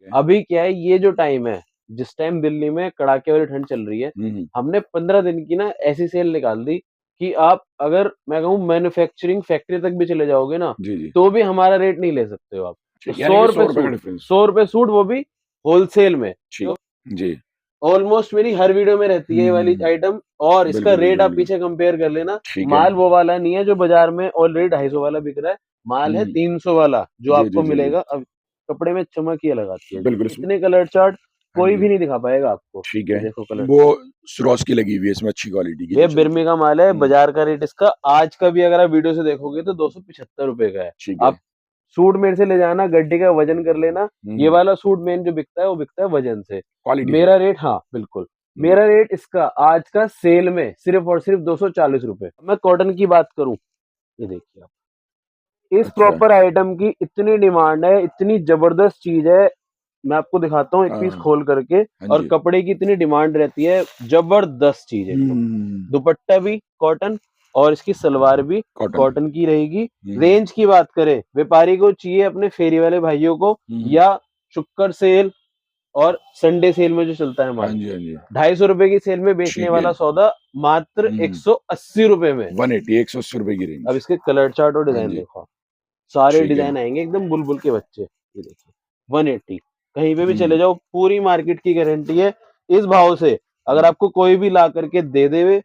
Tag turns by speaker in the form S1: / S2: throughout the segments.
S1: अभी क्या है, ये जो टाइम है, जिस टाइम दिल्ली में कड़ाके वाली ठंड चल रही है, हमने 15 दिन की ना ऐसी सेल निकाल दी कि आप अगर मैं कहूँ मैन्युफैक्चरिंग फैक्ट्री तक भी चले जाओगे ना, तो भी हमारा रेट नहीं ले सकते हो आप। तो 100 रुपए सूट, 100 रुपए सूट, वो भी होलसेल में।
S2: जी,
S1: ऑलमोस्ट मेरी हर वीडियो में रहती है ये वाली आइटम, और इसका रेट आप पीछे कंपेयर कर लेना। माल वो वाला नहीं है जो बाजार में ऑलरेडी 250 वाला बिक रहा है, माल है 300 वाला जो आपको मिलेगा। अब कपड़े में चमक ही अलग आती है, इतने कलर चार्ट कोई भी नहीं दिखा पाएगा आपको।
S2: ठीक है,
S1: देखो कलर,
S2: वो स्वरोज की लगी हुई है इसमें, अच्छी क्वालिटी की।
S1: ये बिरमी का माल है। बाजार का रेट इसका आज का भी अगर आप वीडियो से देखोगे तो 275 रुपए का है। आप सूट मेरे से ले जाना, गड्डी का वजन कर लेना। ये वाला सूट मेन जो बिकता है वो बिकता है वजन से। मेरा रेट, हाँ बिल्कुल, मेरा रेट इसका आज का सेल में सिर्फ और सिर्फ 240 रुपए। मैं कॉटन की बात करूं, ये देखिए आप, इस प्रॉपर आइटम की इतनी डिमांड है, इतनी जबरदस्त चीज है। मैं आपको दिखाता हूँ एक पीस खोल करके, और कपड़े की इतनी डिमांड रहती है, जबरदस्त चीज है। दुपट्टा भी कॉटन और इसकी सलवार भी कॉटन की रहेगी। रेंज की बात करें, व्यापारी को चाहिए अपने फेरी वाले भाइयों को, या शुक्र सेल और संडे सेल में जो चलता है माल, 250 रुपए की सेल में बेचने वाला सौदा मात्र 180 रुपए में,
S2: 180 रुपए की रेंज।
S1: अब इसके कलर चार्ट और डिजाइन देखो, सारे डिजाइन आएंगे एकदम बुलबुल के बच्चे। ये देखिए 180, कहीं पे भी चले जाओ, पूरी मार्केट की गारंटी है। इस भाव से अगर आपको कोई भी ला करके दे देवे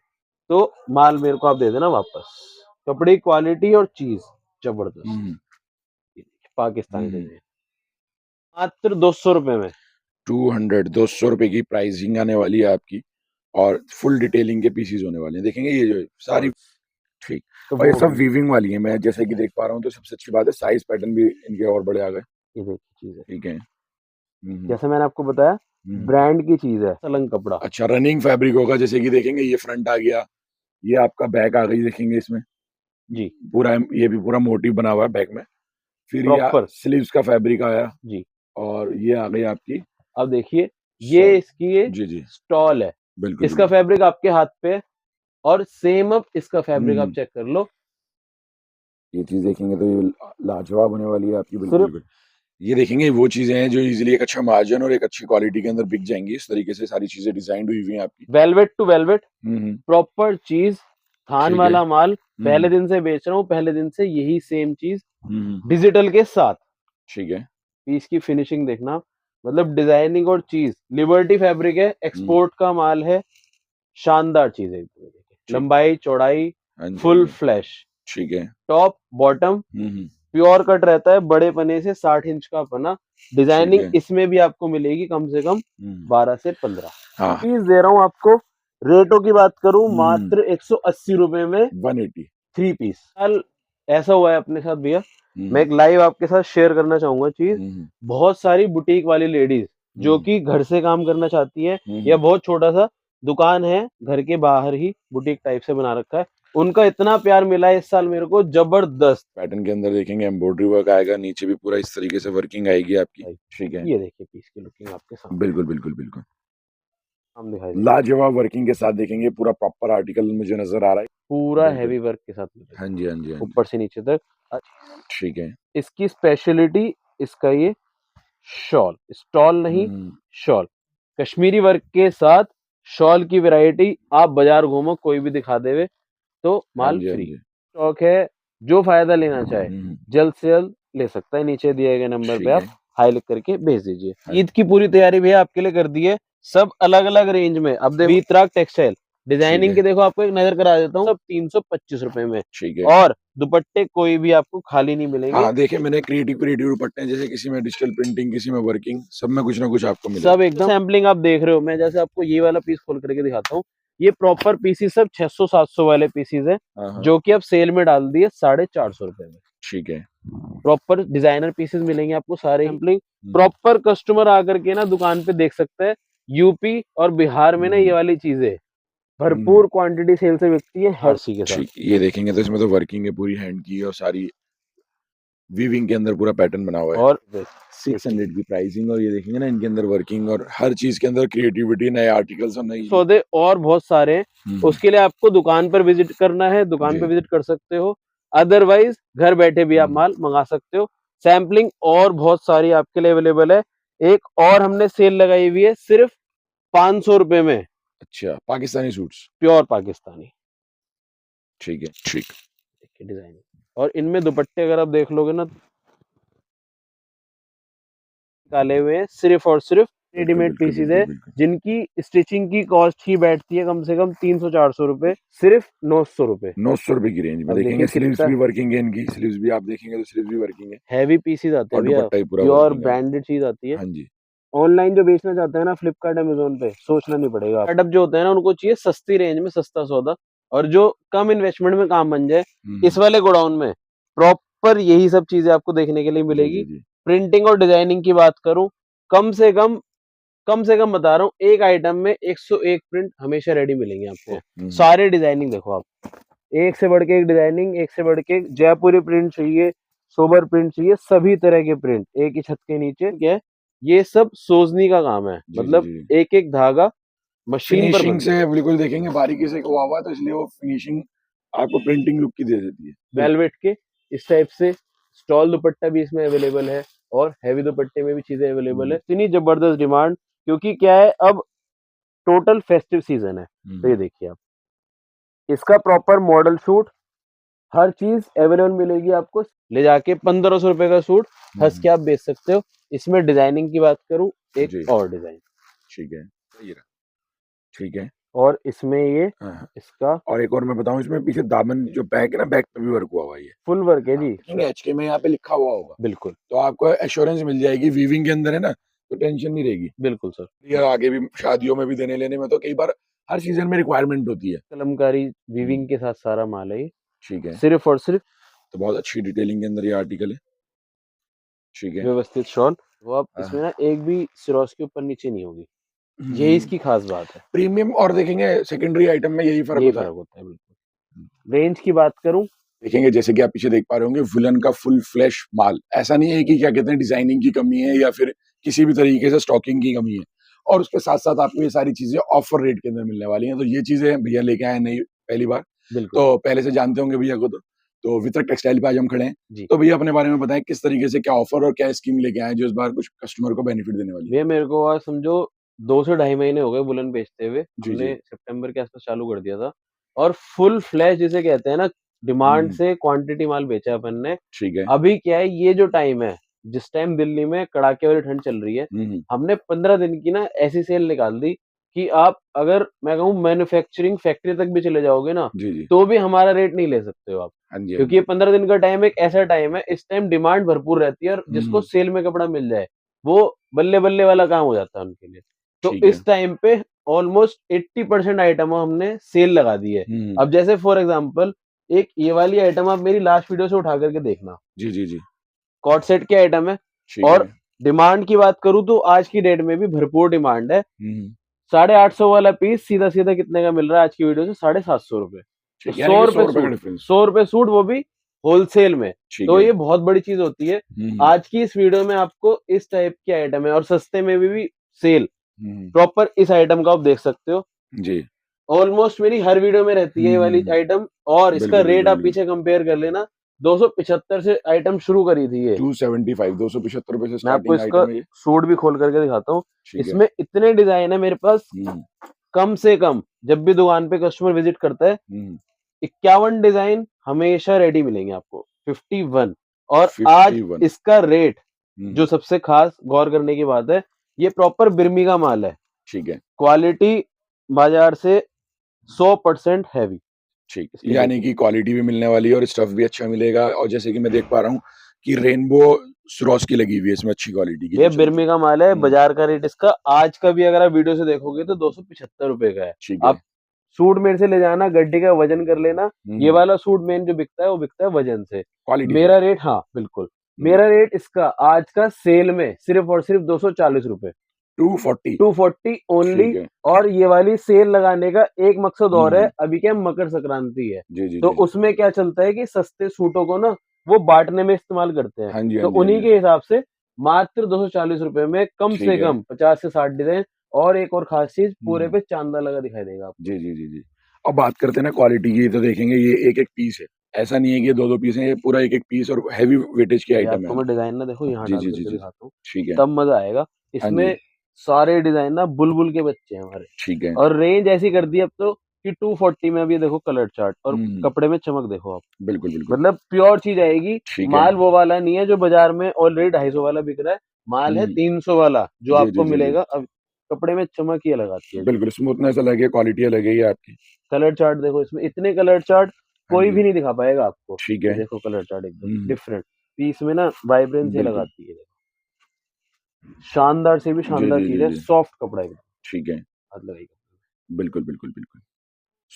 S1: तो माल मेरे को आप दे देना वापस। कपड़े की क्वालिटी और चीज जबरदस्त। पाकिस्तानी डिजाइन मात्र 200 रुपए में,
S2: 200 रुपए की प्राइसिंग आने वाली है आपकी, और फुल डिटेलिंग के पीसीज होने वाले हैं। देखेंगे ये जो सारी, ठीक, और ये सब वीविंग वाली है। मैं जैसे कि देख पा रहा हूँ, तो सबसे अच्छी बात है साइज पैटर्न भी इनके और बड़े आ गए।
S1: ये देखिए चीज है,
S2: ठीक है,
S1: जैसे मैंने आपको बताया ब्रांड की चीज है, सलंग कपड़ा।
S2: अच्छा, रनिंग फैब्रिक होगा। जैसे कि देखेंगे ये फ्रंट आ गया, ये आपका बैक आ गई, देखेंगे इसमें
S1: जी
S2: पूरा, ये भी पूरा मोटिव बना हुआ है बैक में। फिर ये स्लीव्स का फैब्रिक आया
S1: जी,
S2: और ये आ गई आपकी।
S1: अब देखिए ये इसकी ये
S2: जी
S1: स्टॉल है,
S2: बिल्कुल,
S1: इसका फैब्रिक आपके हाथ पे है, और सेम अब इसका फैब्रिक आप चेक कर लो।
S2: ये चीज देखेंगे तो ये लाजवाब होने वाली है आपकी। बिल्कुल, ये देखेंगे वो चीजें हैं जो इजीली एक अच्छा मार्जिन और एक अच्छी क्वालिटी के अंदर बिक जाएंगी। इस तरीके से सारी चीजें डिजाइन हुई हुई हैं आपकी,
S1: वेलवेट टू वेलवेट, प्रॉपर चीज, थान वाला माल। पहले दिन से बेच रहा हूँ, पहले दिन से यही सेम चीज डिजिटल के साथ।
S2: ठीक है,
S1: पीस की फिनिशिंग देखना, मतलब डिजाइनिंग और चीज, लिबर्टी फैब्रिक है, एक्सपोर्ट का माल है, शानदार चीज है। लंबाई चौड़ाई फुल फ्लैश,
S2: ठीक है,
S1: टॉप बॉटम प्योर कट रहता है, बड़े पने से 60 इंच का पना। डिजाइनिंग इसमें भी आपको मिलेगी कम से कम 12 से 15। पीस दे रहा हूँ आपको। रेटों की बात करूं, मात्र 180 रुपए में
S2: 180
S1: 3 पीस। कल ऐसा हुआ है अपने साथ भैया, मैं एक लाइव आपके साथ शेयर करना चाहूंगा चीज। बहुत सारी बुटीक वाली लेडीज जो कि घर से काम करना चाहती है, या बहुत छोटा सा दुकान है घर के बाहर ही, बुटीक टाइप से बना रखा है, उनका इतना प्यार मिला है इस साल मेरे को, जबरदस्त।
S2: पैटर्न के अंदर देखेंगे एम्ब्रॉयडरी वर्क आएगा, नीचे भी पूरा इस तरीके से वर्किंग आएगी आपकी। ठीक है,
S1: ये देखिए पीस की लुकिंग आपके सामने।
S2: बिल्कुल बिल्कुल बिल्कुल,
S1: हम दिखाई
S2: लाजवाब वर्किंग के साथ देखेंगे, पूरा प्रॉपर आर्टिकल मुझे नजर आ रहा है,
S1: पूरा हैवी वर्क के साथ।
S2: हाँ जी हाँ जी,
S1: ऊपर से नीचे तक।
S2: ठीक है,
S1: इसकी स्पेशलिटी, इसका ये शॉल, स्टॉल नहीं शॉल, कश्मीरी वर्क के साथ शॉल की वैरायटी। आप बाजार घूमो, कोई भी दिखा देवे तो माल फ्री स्टॉक है। जो फायदा लेना चाहे जल्द से जल्द ले सकता है, नीचे दिए गए नंबर पे आप हाई लिख करके भेज दीजिए। ईद की पूरी तैयारी भी आपके लिए कर दी है, सब अलग अलग रेंज में। अब देखो वीतराग टेक्सटाइल, डिजाइनिंग के देखो, आपको एक नजर करा देता हूँ, सब 325 रुपए में।
S2: ठीक है,
S1: और दुपट्टे कोई भी आपको खाली नहीं मिलेंगे।
S2: हाँ देखिए, मैंने क्रिएटिव दुपट्टे हैं, जैसे किसी में डिजिटल प्रिंटिंग, किसी में वर्किंग, सब में कुछ ना कुछ आपको मिलेगा।
S1: सब एकदम सैम्पलिंग आप देख रहे हो। मैं जैसे आपको ये वाला पीस खोल करके दिखाता हूँ, ये प्रॉपर पीसीस सब 600-700 वाले पीसीस है, जो कि अब सेल में डाल दिए 450 रुपए में।
S2: ठीक है,
S1: प्रॉपर डिजाइनर पीसेस मिलेंगे आपको सारे। सैम्पलिंग प्रॉपर कस्टमर आकर के ना दुकान पे देख सकते हैं। यूपी और बिहार में ना ये वाली चीजें भरपूर क्वांटिटी सेल से बिकती है हर चीज के साथ।
S2: ये देखेंगे तो इसमें तो वर्किंग है पूरी हैंड की, और सारी वीविंग के अंदर पूरा पैटर्न बना हुआ है, और 600 की प्राइसिंग। और ये देखेंगे ना, इनके अंदर वर्किंग और हर चीज के अंदर क्रिएटिविटी, नए आर्टिकल्स और नई
S1: सौदे और बहुत सारे। उसके लिए आपको दुकान पर विजिट करना है, दुकान पर विजिट कर सकते हो, अदरवाइज घर बैठे भी आप माल मंगा सकते हो। सैम्पलिंग और बहुत सारी आपके लिए अवेलेबल है। एक और हमने सेल लगाई हुई है सिर्फ 500 रुपए में।
S2: अच्छा, पाकिस्तानी सूट्स,
S1: प्योर पाकिस्तानी।
S2: ठीक है, ठीक।
S1: देखिए डिजाइन, और इनमें दुपट्टे अगर आप देख लोगे ना, निकाले हुए हैं सिर्फ और सिर्फ रेडीमेड पीसीज है, जिनकी स्टिचिंग की कॉस्ट ही बैठती है कम से कम 300-400 रुपए, सिर्फ 900 रुपए।
S2: 900 रुपए की रेंज में देखेंगे। स्लीव्स भी वर्किंग है इनकी, स्लीव्स भी आप देखेंगे तो स्लीव्स भी वर्किंग है।
S1: हैवी पीसीज आते हैं भैया, प्योर ब्रांडेड चीज आती है।
S2: हाँ जी।
S1: ऑनलाइन जो बेचना चाहते हैं ना फ्लिपकार्ट अमेजोन पे, सोचना नहीं पड़ेगा। स्टार्टअप जो होते हैं ना, उनको चाहिए सस्ती रेंज में सस्ता सौदा, और जो कम इन्वेस्टमेंट में काम बन जाए। इस वाले गोडाउन में प्रॉपर यही सब चीजें आपको देखने के लिए मिलेगी। प्रिंटिंग और डिजाइनिंग की बात करूं, कम से कम बता रहा हूँ, एक आइटम में 101 प्रिंट हमेशा रेडी मिलेंगे आपको। सारे डिजाइनिंग देखो आप, एक से बढ़ के एक डिजाइनिंग, एक से बढ़ के एक। जयपुरी प्रिंट चाहिए, सोबर प्रिंट चाहिए, सभी तरह के प्रिंट एक ही छत के नीचे। क्या है, ये सब सोजनी का काम है, मतलब एक एक धागा मशीन पर
S2: फिनिशिंग से बिल्कुल देखेंगे बारीकी से हुआ हुआ, तो इसलिए वो फिनिशिंग आपको प्रिंटिंग लुक की दे देती है।
S1: वेलवेट के इस टाइप से स्टॉल दुपट्टा भी इसमें अवेलेबल है, और हैवी दुपट्टे में भी चीजें अवेलेबल है। इतनी जबरदस्त डिमांड, क्योंकि क्या है, अब टोटल फेस्टिव सीजन है। तो ये देखिए आप, इसका प्रॉपर मॉडल शूट, हर चीज अवेलेबल मिलेगी आपको। ले जाके 1500 रुपए का सूट हंस के आप बेच सकते हो। इसमें डिजाइनिंग की बात करूं, एक और डिजाइन,
S2: ठीक है, ठीक है।
S1: और इसमें ये इसका,
S2: और एक और मैं बताऊं, इसमें पीछे दामन जो बैक है ना, बैक पे भी वर्क हुआ हुआ है,
S1: फुल वर्क है जी।
S2: एचके में यहाँ पे लिखा हुआ होगा,
S1: बिल्कुल,
S2: तो आपको एश्योरेंस मिल जाएगी। वीविंग के अंदर है ना, तो टेंशन नहीं रहेगी।
S1: बिल्कुल सर।
S2: ये आगे भी शादियों में भी देने लेने में तो कई बार हर सीजन में रिक्वायरमेंट होती है।
S1: कलमकारी वीविंग के साथ सारा माल है ये,
S2: ठीक है,
S1: सिर्फ और सिर्फ।
S2: तो बहुत अच्छी डिटेलिंग के अंदर ये आर्टिकल है, ठीक है।
S1: व्यवस्थित शॉल, वो आप इसमें ना एक भी सिरोस के ऊपर नीचे नहीं होगी, यही इसकी खास बात है।
S2: प्रीमियम और देखेंगे सेकेंडरी आइटम में यही फर्क होता है।
S1: बिल्कुल। रेंज की बात करूं,
S2: देखेंगे जैसे कि आप पीछे देख पा रहे होंगे, वुलन का फुल फ्लैश माल। ऐसा नहीं है कि क्या कहते हैं डिजाइनिंग की कमी है या फिर किसी भी तरीके से स्टॉकिंग की कमी है। और उसके साथ साथ आपको ये सारी चीजें ऑफर रेट के अंदर मिलने वाली हैं। तो ये चीजें भैया लेके आए नहीं पहली बार, तो पहले से जानते होंगे भैया को। तो वितरक टेक्सटाइल पे आज हम खड़े हैं, तो भैया अपने बारे में बताएं किस तरीके से क्या ऑफर और क्या स्कीम लेके आए जो इस बार कुछ कस्टमर को बेनिफिट देने वाली है।
S1: भैया मेरे को आज समझो 2 से ढाई महीने हो गए वुलन बेचते हुए। हमने सितंबर के आसपास चालू कर दिया था, और फुल फ्लैश जिसे कहते हैं ना, डिमांड से क्वांटिटी माल बेचा अपन ने।
S2: ठीक है।
S1: अभी क्या है, ये जो टाइम है, जिस टाइम दिल्ली में कड़ाके वाली ठंड चल रही है, हमने 15 दिन की ना ऐसी सेल निकाल दी कि आप, अगर मैं कहूँ मैन्युफैक्चरिंग फैक्ट्री तक भी चले जाओगे ना, तो भी हमारा रेट नहीं ले सकते हो आप। क्योंकि ये 15 दिन का टाइम एक ऐसा टाइम है, इस टाइम डिमांड भरपूर रहती है, और जिसको सेल में कपड़ा मिल जाए वो बल्ले बल्ले वाला काम हो जाता है उनके लिए। तो इस टाइम पे ऑलमोस्ट 80% आइटम हमने सेल लगा दी है। अब जैसे फॉर एग्जांपल, एक ये वाली आइटम आप मेरी लास्ट वीडियो से उठा करके देखना, कॉट सेट की आइटम है, और डिमांड की बात करूं तो आज की डेट में भी भरपूर डिमांड है। 850 वाला पीस सीधा सीधा कितने का मिल रहा है आज की वीडियो से? 750 रुपए। तो 100 रुपए सूट, वो भी होलसेल में। तो ये बहुत बड़ी चीज होती है। आज की इस वीडियो में आपको इस टाइप की आइटम है, और सस्ते में भी सेल प्रॉपर इस आइटम का आप देख सकते हो जी। ऑलमोस्ट मेरी हर वीडियो में रहती है ये वाली आइटम, और इसका रेट आप पीछे कंपेयर कर लेना। 275 से आइटम शुरू करी थी ये,
S2: 275 275 रुपए से
S1: मैं आपको इसका सूट भी खोल करके दिखाता हूँ। इसमें इतने डिजाइन है मेरे पास, कम से कम जब भी दुकान पे कस्टमर विजिट करता है 51 डिजाइन हमेशा रेडी मिलेंगे आपको, 51। और 51। आज इसका रेट जो सबसे खास गौर करने की बात है, ये प्रॉपर बिर्मी का माल है, ठीक है, क्वालिटी बाजार से 100% हैवी,
S2: ठीक, यानी कि क्वालिटी भी मिलने वाली है और स्टफ भी अच्छा मिलेगा। और जैसे कि मैं देख पा रहा हूँ कि रेनबो स्रोस की लगी हुई है इसमें, अच्छी क्वालिटी की।
S1: ये बिर्मी का माल है। बाजार का रेट इसका आज का भी अगर आप वीडियो से देखोगे तो 275 रुपए का है। आप सूट मेरे से ले जाना, गड्डी का वजन कर लेना। ये वाला सूट मेन जो बिकता है वो बिकता है वजन से, मेरा रेट, हाँ बिल्कुल, मेरा रेट इसका आज का सेल में सिर्फ और सिर्फ 240 रुपए, 240 ओनली। और ये वाली सेल लगाने का एक मकसद और है, अभी क्या मकर संक्रांति है, तो उसमें क्या चलता है कि सस्ते सूटों को ना वो बांटने में इस्तेमाल करते हैं। तो उन्हीं के हिसाब से मात्र 240 रुपए में कम से कम 50 से 60 डिजाइन, और एक और खास चीज, पूरे पे चांदा लगा दिखाई देगा आपको।
S2: जी। अब बात करते हैं ना क्वालिटी की, तो देखेंगे ये एक एक पीस है, ऐसा नहीं है कि 2-2 पीस है, ये पूरा एक एक पीस और हैवी वेटेज की आइटम है।
S1: मैं डिजाइन ना देखो यहाँ डाल के दिखाता हूँ,
S2: ठीक है,
S1: तब मजा आएगा। इसमें सारे डिजाइन ना बुलबुल के बच्चे हैं हमारे।
S2: ठीक है।
S1: और रेंज ऐसी कर दी अब तो कि 240 में अभी देखो कलर चार्ट, और कपड़े में चमक देखो आप,
S2: बिल्कुल बिल्कुल,
S1: मतलब प्योर चीज आएगी। माल वो वाला नहीं है जो बाजार में ऑलरेडी 250 वाला बिक रहा है, माल है 300 वाला जो आपको मिलेगा। अब कपड़े में चमक ही अलग आती है,
S2: बिल्कुल स्मूथनेस अलग है, क्वालिटी अलग है आपकी।
S1: कलर चार्ट देखो, इसमें इतने कलर चार्ट कोई भी नहीं दिखा पाएगा आपको।
S2: ठीक
S1: ये
S2: है।
S1: देखो कलर चार्ट एकदम डिफरेंट पीस में ना वाइब्रेंस अलग आती है। शानदार से भी शानदार चीज है, सॉफ्ट कपड़ा एकदम।
S2: ठीक है,
S1: हाथ लगाइए।
S2: बिल्कुल बिल्कुल बिल्कुल,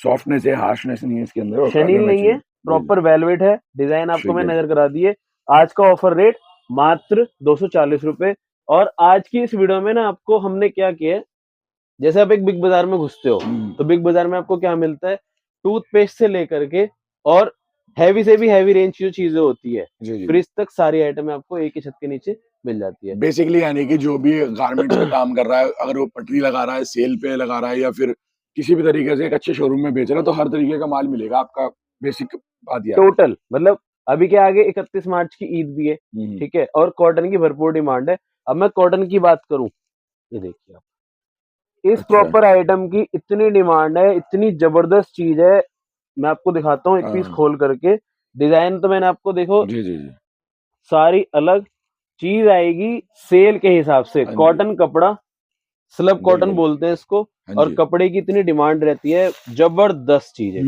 S2: सॉफ्टनेस है, हार्शनेस नहीं है इसके अंदर, और
S1: शनील नहीं है, प्रॉपर वेलवेट है। डिजाइन आपको मैं नजर करा दिए। आज का ऑफर रेट मात्र 240 रुपए। और आज की इस वीडियो में ना आपको हमने क्या किया है, जैसे आप एक बिग बाजार में घुसते हो तो बिग बाजार में आपको क्या मिलता है, टूथपेस्ट से लेकर के और हैवी से भी हैवी रेंज की जो चीजें होती है, फ्रिज तक सारी आइटम आपको एक ही छत के नीचे मिल जाती है।
S2: बेसिकली यानी कि जो भी गारमेंट्स में काम कर रहा है, अगर वो पटरी लगा रहा है, सेल पे लगा रहा है, या फिर किसी भी तरीके से एक अच्छे शोरूम में बेच रहा है, तो हर तरीके का माल मिलेगा आपका। बेसिक बात ये
S1: टोटल मतलब अभी के आगे 31 मार्च की ईद भी है, ठीक है, और कॉटन की भरपूर डिमांड है। अब मैं कॉटन की बात करूं, ये देखिए आप, इस प्रॉपर आइटम की इतनी डिमांड है, इतनी जबरदस्त चीज है। मैं आपको दिखाता हूँ एक पीस खोल करके। डिजाइन तो मैंने आपको देखो सारी अलग चीज आएगी सेल के हिसाब से। कॉटन कपड़ा, स्लब कॉटन बोलते हैं इसको, और कपड़े की इतनी डिमांड रहती है, जबरदस्त चीज है।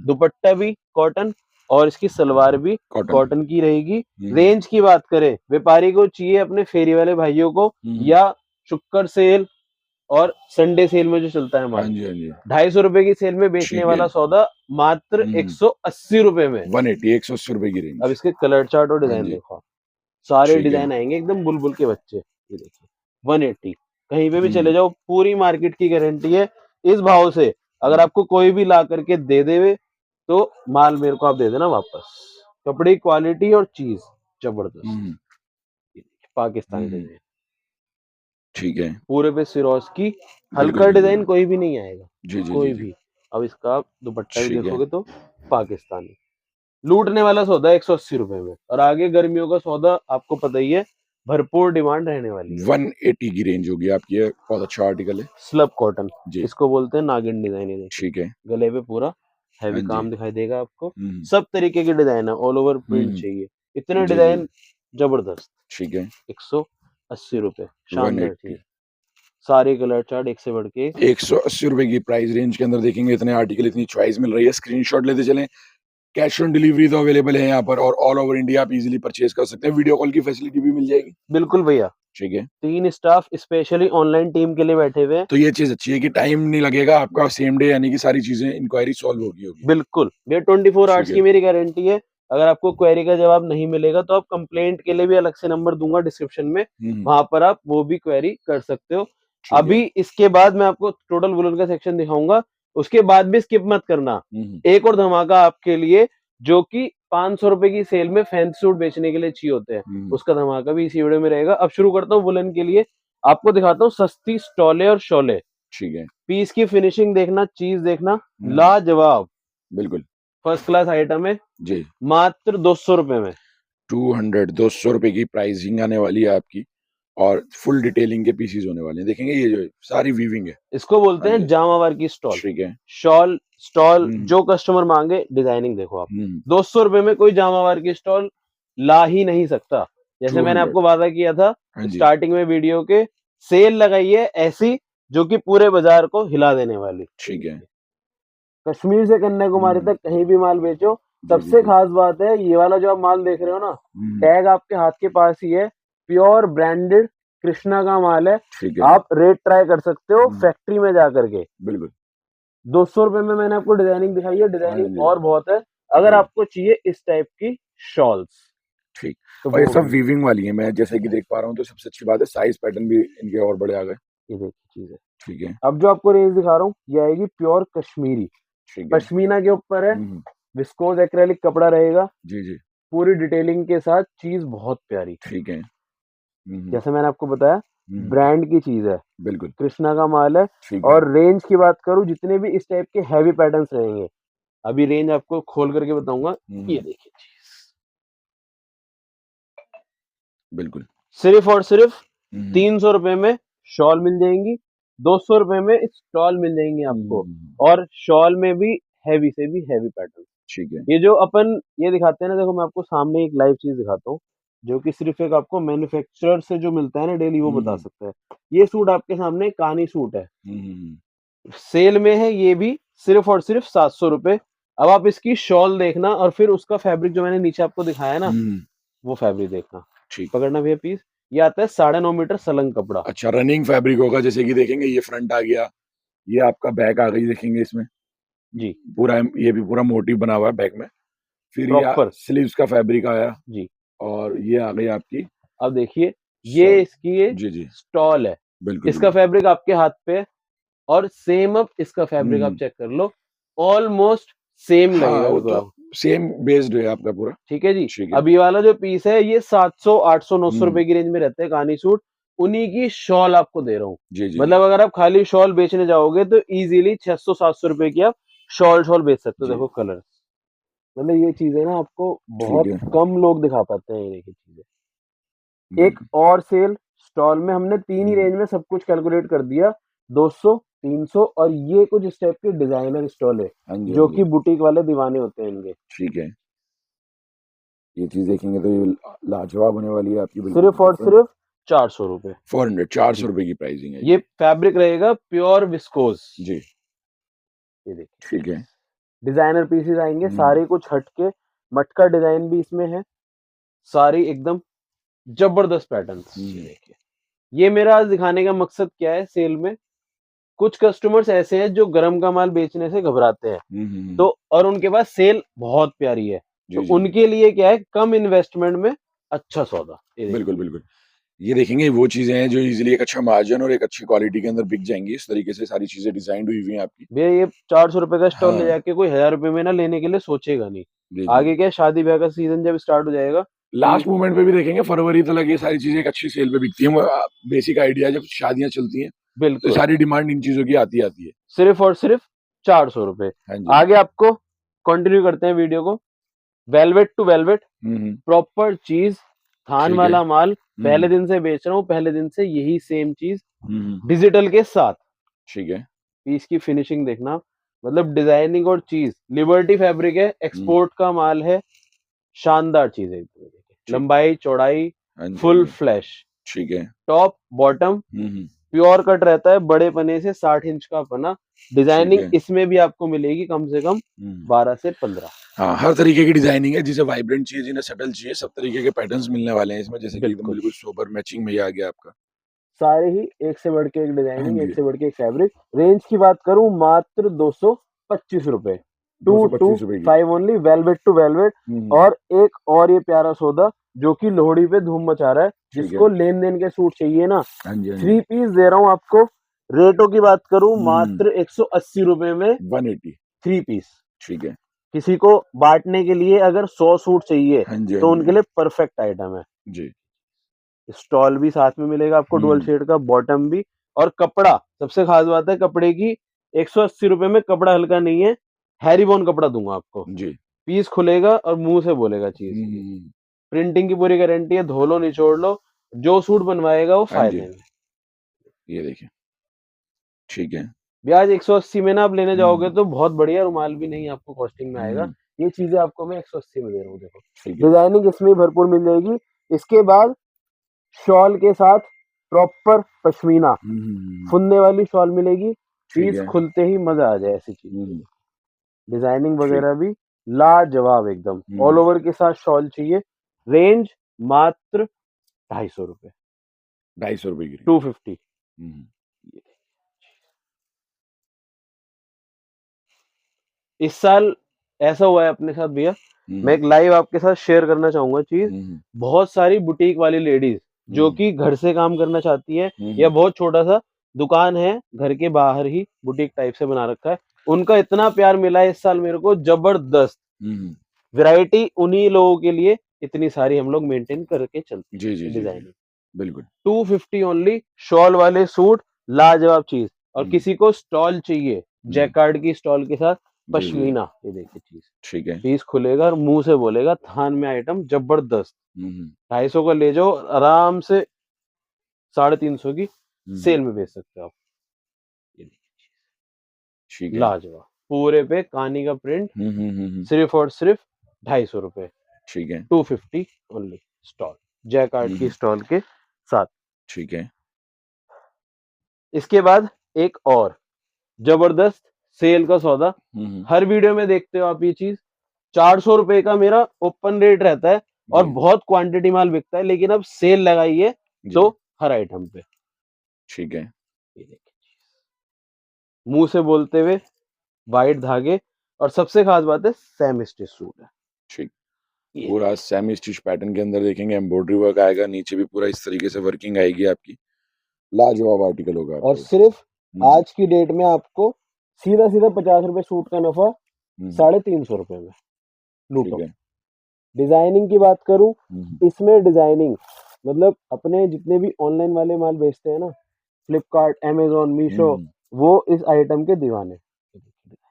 S1: दुपट्टा भी कॉटन और इसकी सलवार भी कॉटन की रहेगी। रेंज की बात करें, व्यापारी को चाहिए अपने फेरी वाले भाइयों को, या शुक्र सेल और संडे सेल में जो चलता है माल, 250 रुपए की सेल में बेचने वाला सौदा मात्र 180 रुपए में,
S2: 180 रुपए की रेंज।
S1: अब इसके कलर चार्ट और डिजाइन देखो, सारे डिजाइन आएंगे एकदम बुलबुल के बच्चे। ये देखिए 180, कहीं पे भी चले जाओ, पूरी मार्केट की गारंटी है। इस भाव से अगर आपको कोई भी ला करके दे देवे तो माल मेरे को आप दे देना वापस। कपड़े की क्वालिटी और चीज जबरदस्त। पाकिस्तानी डिजाइन,
S2: ठीक है,
S1: पूरे पे सिरोज की, हल्का डिजाइन कोई भी नहीं आएगा, कोई भी। अब इसका दुपट्टा भी देखोगे तो पाकिस्तानी, लूटने वाला सौदा 180 रुपए में। और आगे गर्मियों का सौदा आपको पता ही है, भरपूर डिमांड रहने वाली है।
S2: 180 की रेंज होगी आपकी, बहुत अच्छा आर्टिकल है।
S1: स्लब कॉटन, इसको बोलते हैं नागिन डिजाइन। है
S2: ठीक है,
S1: गले पे पूरा हैवी काम दिखाई देगा आपको, सब तरीके के डिजाइन है, ऑल ओवर प्रिंट चाहिए, इतने डिजाइन जबरदस्त।
S2: ठीक है,
S1: 180 रुपए, शानदार चीज, सारे कलर चार्ट एक से बढ़ के
S2: 180 रुपए की प्राइस रेंज के अंदर देखेंगे इतने आर्टिकल, इतनी चॉइस मिल रही है। स्क्रीनशॉट लेते चलें। कैश ऑन डिलीवरी तो अवेलेबल है यहाँ पर, और ऑल ओवर इंडिया आप इजीली परचेज कर सकते हैं। वीडियो कॉल की फैसिलिटी भी मिल जाएगी।
S1: बिल्कुल भैया,
S2: ठीक है,
S1: 3 स्टाफ स्पेशली ऑनलाइन टीम के लिए बैठे हुए हैं,
S2: तो ये चीज अच्छी है कि टाइम नहीं लगेगा आपका, सेम डे यानी कि सारी चीजें इंक्वायरी सॉल्व होगी।
S1: बिल्कुल भैया, 24 आवर्स की मेरी गारंटी है। अगर आपको क्वेरी का जवाब नहीं मिलेगा तो आप कंप्लेंट के लिए भी अलग से नंबर दूंगा डिस्क्रिप्शन में, वहां पर आप वो भी क्वेरी कर सकते हो। अभी इसके बाद मैं आपको टोटल वुलन का सेक्शन दिखाऊंगा, उसके बाद भी स्किप मत करना। एक और धमाका आपके लिए, जो कि 500 रुपए की सेल में फैंसी सूट बेचने के लिए चाहिए होते हैं, उसका धमाका भी इसी वीडियो में रहेगा। अब शुरू करता हूँ वुलन के लिए, आपको दिखाता हूँ सस्ती स्टॉले और शोले।
S2: ठीक है,
S1: पीस की फिनिशिंग देखना, चीज देखना, लाजवाब,
S2: बिल्कुल
S1: फर्स्ट क्लास आइटम है
S2: जी।
S1: मात्र 200 रुपए में,
S2: 200 रुपए की प्राइसिंग आने वाली है आपकी, और फुल डिटेलिंग के पीसीज होने वाले हैं। देखेंगे ये जो सारी वीविंग है,
S1: इसको बोलते हैं जामावार की स्टॉल।
S2: ठीक है,
S1: शॉल स्टॉल जो कस्टमर मांगे, डिजाइनिंग देखो आप। 200 रुपए में कोई जामावार की स्टॉल ला ही नहीं सकता। जैसे मैंने आपको वादा किया था स्टार्टिंग में वीडियो के, सेल लगाई है ऐसी जो कि पूरे बाजार को हिला देने वाली।
S2: ठीक है,
S1: कश्मीर से कन्याकुमारी तक कहीं भी माल बेचो। सबसे खास बात है, ये वाला जो आप माल देख रहे हो ना, टैग आपके हाथ के पास ही है, प्योर ब्रांडेड कृष्णा का माल है। आप रेट ट्राई कर सकते हो फैक्ट्री में जाकर के।
S2: बिल्कुल
S1: 200 रुपए में मैंने आपको डिजाइनिंग दिखाई है, डिजाइनिंग और बहुत है। अगर आपको चाहिए इस टाइप की शॉल्स,
S2: ठीक, और ये सब वीविंग वाली है। मैं जैसे कि देख पा रहा हूँ, तो सबसे अच्छी बात है साइज पैटर्न भी इनके और बड़े आ गए।
S1: ये देखिए चीज है।
S2: ठीक है,
S1: अब जो आपको रेंज दिखा रहा हूँ, ये आएगी प्योर कश्मीरी, पश्मीना के ऊपर है, विस्कोस एक्रेलिक कपड़ा रहेगा
S2: जी जी,
S1: पूरी डिटेलिंग के साथ, चीज बहुत प्यारी।
S2: ठीक है,
S1: जैसे मैंने आपको बताया ब्रांड की चीज है,
S2: बिल्कुल
S1: कृष्णा का माल है। और रेंज की बात करूं, जितने भी इस टाइप के हैवी पैटर्न्स रहेंगे, अभी रेंज आपको खोल करके बताऊंगा। ये देखिए चीज,
S2: बिल्कुल
S1: सिर्फ और सिर्फ 300 रुपए में शॉल मिल जाएंगी, 200 रुपए में स्टॉल मिल जाएंगी आपको, और शॉल में भी हैवी से भी हैवी पैटर्न।
S2: ठीक है।
S1: ये जो अपन ये दिखाते हैं ना, देखो मैं आपको सामने एक लाइव चीज दिखाता हूँ, जो कि सिर्फ एक आपको मैन्युफैक्चरर से जो मिलता है ना डेली, वो बता सकता है। ये सूट आपके सामने कानी सूट है, सेल में है ये भी सिर्फ और सिर्फ 700 रुपए। अब आप इसकी शॉल देखना और फिर उसका फैब्रिक जो मैंने नीचे आपको दिखाया ना, वो फैब्रिक देखना।
S2: ठीक,
S1: पकड़ना भैया पीस। ये आता है 9.5 मीटर सलंग कपड़ा।
S2: अच्छा, रनिंग फैब्रिक होगा, जैसे कि देखेंगे ये फ्रंट आ गया, ये आपका बैक आ गई, देखेंगे इसमें
S1: जी
S2: पूरा, ये भी पूरा मोटिव बना हुआ है बैक में। फिर
S1: प्रॉपर
S2: स्लीव्स का फैब्रिक आया
S1: जी,
S2: और ये आ गई आपकी।
S1: अब देखिए ये इसकी ये
S2: जी जी,
S1: स्टॉल है,
S2: बिल्कुल
S1: इसका फैब्रिक आपके हाथ पे है, और सेम अब इसका फैब्रिक आप चेक कर लो, ऑलमोस्ट सेम लगेगा
S2: वो
S1: बिल्कुल
S2: तो
S1: आपको।
S2: सेम बेस्ड है आपका पूरा।
S1: ठीक है जी।
S2: ठीक है।
S1: अब ये वाला जो पीस है ये 700 800 900 रुपए की रेंज में रहते हैं कानी सूट, उन्हीं की शॉल आपको दे रहा हूँ।
S2: जी जी,
S1: मतलब अगर आप खाली शॉल बेचने जाओगे तो इजीली 600 700 रुपए की आप शॉल बेच सकते हो।
S2: जी।
S1: देखो कलर, मतलब ये चीजें ना आपको
S2: ठीक
S1: बहुत
S2: है।
S1: कम लोग दिखा पाते हैं ये चीजें। एक और सेल स्टॉल में हमने तीन ही रेंज में सब कुछ कैलकुलेट कर दिया, 200 300, और ये कुछ इस टाइप के डिजाइनर स्टॉल है
S2: हाँ जी,
S1: जो
S2: हाँ
S1: कि
S2: जी,
S1: बुटीक वाले दीवाने होते हैं इनके।
S2: ठीक है। ये चीज देखेंगे तो ये लाजवाब होने वाली है आपकी, बिल्कुल
S1: सिर्फ और
S2: डिफरेंट।
S1: सिर्फ 400 रुपए
S2: 400 रुपए की प्राइसिंग है
S1: ये फैब्रिक रहेगा, प्योर विस्कोस।
S2: जी।
S1: ये देखिए
S2: ठीक है।
S1: डिजाइनर पीसेस आएंगे सारे कुछ हटके, मटका डिजाइन भी इसमें है, सारी एकदम जबरदस्त पैटर्न। ये देखिए, ये मेरा आज दिखाने का मकसद क्या है, सेल में कुछ कस्टमर्स ऐसे हैं जो गरम का माल बेचने से घबराते हैं, तो और उनके पास सेल बहुत प्यारी है, तो उनके लिए क्या है, कम इन्वेस्टमेंट में अच्छा सौदा।
S2: बिल्कुल बिल्कुल, ये देखेंगे वो चीजें हैं जो इजीली एक अच्छा मार्जिन और एक अच्छी क्वालिटी के अंदर बिक जाएंगी। इस तरीके से सारी चीजें डिजाइन हुई हुई हैं आपकी।
S1: भैया ये 400 रुपए का स्टॉल ले
S2: हाँ
S1: जाके कोई 1000 रुपए में ना लेने के लिए सोचेगा नहीं।
S2: जी
S1: आगे
S2: जी,
S1: क्या, शादी ब्याह का सीजन जब स्टार्ट हो जाएगा,
S2: लास्ट मोमेंट पे भी देखेंगे फरवरी तक ये सारी चीजें एक अच्छी सेल पे बिकती हैं। बेसिक आइडिया, जब शादियां चलती हैं तो
S1: बिल्कुल
S2: सारी डिमांड इन चीजों की आती है।
S1: सिर्फ और सिर्फ 400 रुपए।
S2: हाँ जी,
S1: आगे आपको कंटिन्यू करते हैं वीडियो को। वेलवेट टू वेलवेट, प्रॉपर चीज, थान
S2: ठीक है।
S1: वाला माल, पहले दिन से बेच रहा हूँ, पहले दिन से यही सेम चीज डिजिटल के साथ।
S2: ठीक है।
S1: पीस की फिनिशिंग देखना, मतलब डिजाइनिंग और चीज, लिबर्टी फैब्रिक है, एक्सपोर्ट का माल है, शानदार चीज है एकदम। लंबाई चौड़ाई फुल फ्लैश,
S2: ठीक है।
S1: टॉप बॉटम प्योर कट रहता है, बड़े पने से 60 इंच का पना। डिजाइनिंग इसमें भी आपको मिलेगी कम से कम 12 से 15।
S2: हाँ, हर तरीके की डिजाइनिंग है, जिसे वाइब्रेंट चाहिए, जिन्हें सटल चाहिए, सब तरीके के पैटर्न्स मिलने वाले हैं इसमें। जैसे कि एकदम बिल्कुल सोबर मैचिंग में ये आ गया आपका।
S1: सारे ही एक से बढ़ के एक
S2: हाँ
S1: डिजाइनिंग, एक
S2: जी,
S1: से बढ़ के एक फैब्रिक। रेंज की बात करूं मात्र 225 रुपए,
S2: 225 रुपए की।
S1: 225 ओनली, वेलवेट टू वेलवेट। और एक और ये प्यारा सौदा जो कि लोहड़ी पे धूम मचा रहा है, जिसको लेन देन के सूट चाहिए ना,
S2: हाँ जी, हाँ
S1: 3
S2: जी,
S1: पीस दे रहा हूँ आपको। रेटों की बात करूं मात्र 180 रुपए में
S2: 180।
S1: 3 पीस।
S2: ठीक है।
S1: किसी को बांटने के लिए अगर 100 सूट चाहिए
S2: हाँ जी, हाँ
S1: तो
S2: जी,
S1: उनके लिए परफेक्ट आइटम है।
S2: जी।
S1: स्टॉल भी साथ में मिलेगा आपको, डुअल शेड का, बॉटम भी। और कपड़ा, सबसे खास बात है कपड़े की, 180 रुपए में कपड़ा हल्का नहीं है, हैरीबोन कपड़ा दूंगा आपको।
S2: जी।
S1: पीस खुलेगा और मुंह से बोलेगा चीज। प्रिंटिंग की पूरी गारंटी है, धो लो निचोड़ लो, जो सूट बनवाएगा वो
S2: हाँ जी,
S1: फायदे में।
S2: ये देखिए। ठीक है।
S1: ब्याज 180 में ना आप लेने जाओगे तो बहुत बढ़िया रुमाल भी नहीं आपको कॉस्टिंग में आएगा। ये चीजें आपको मैं 180 में दे रहा हूँ। देखो डिजाइनिंग इसमें भरपूर मिल जाएगी। इसके बाद शॉल के साथ प्रॉपर पश्मीना फुन्ने वाली शॉल मिलेगी। पीस खुलते ही मजा आ जाए ऐसी चीज। डिजाइनिंग वगैरह भी लाजवाब एकदम, ऑल ओवर के साथ शॉल चाहिए। रेंज मात्र 250 रुपए,
S2: 250 रुपए की।
S1: 250। इस साल ऐसा हुआ है अपने साथ भैया, मैं एक लाइव आपके साथ शेयर करना चाहूंगा चीज। बहुत सारी बुटीक वाली लेडीज जो कि घर से काम करना चाहती है, या बहुत छोटा सा दुकान है घर के बाहर ही, बुटीक टाइप से बना रखा है, उनका इतना प्यार मिला है इस साल मेरे को, जबरदस्त वैरायटी। उन्हीं लोगों के लिए इतनी सारी हम लोग मेंटेन करके चलते हैं।
S2: जी
S1: डिजाइनिंग
S2: बिल्कुल
S1: 250 ओनली, शॉल वाले सूट लाजवाब चीज। और किसी को स्टॉल चाहिए जैकार्ड की स्टॉल के साथ पश्मीना, ये देखिए चीज।
S2: ठीक है।
S1: पीस खुलेगा और मुंह से बोलेगा थान में आइटम जबरदस्त। 250 का ले जाओ आराम से, 350 की सेल में बेच सकते हो आप। ये देखिए,
S2: ठीक है।
S1: लाजवाब, पूरे पे कहानी का प्रिंट, सिर्फ और सिर्फ 250 रुपए,
S2: ठीक है।
S1: 250 ओनली स्टॉल, जैकार्ड की स्टॉल के साथ।
S2: ठीक है।
S1: इसके बाद एक और जबरदस्त सेल का सौदा, हर वीडियो में देखते हो आप ये चीज, 400 रुपए का मेरा ओपन रेट रहता है और बहुत क्वांटिटी माल बिकता है, लेकिन अब सेल लगाई है तो हर आइटम पे।
S2: ठीक है।
S1: ये देखिए, मुंह से बोलते हुए वाइट धागे, और सबसे खास बात है सेमी स्टिच सूट है।
S2: ठीक, पूरा सेमी स्टिच पैटर्न के अंदर देखेंगे एम्ब्रॉयडरी वर्क आएगा, नीचे भी पूरा इस तरीके से वर्किंग आएगी आपकी, लाजवाब आर्टिकल होगा आपको।
S1: और सिर्फ आज की डेट में आपको सीधा सीधा 50 रुपए सूट का नफा 350 रुपए में लूटो। डिजाइनिंग की बात करूं, इसमें डिजाइनिंग मतलब अपने जितने भी ऑनलाइन वाले माल बेचते हैं ना, फ्लिपकार्ट, अमेजोन, मीशो, वो इस आइटम के दीवाने।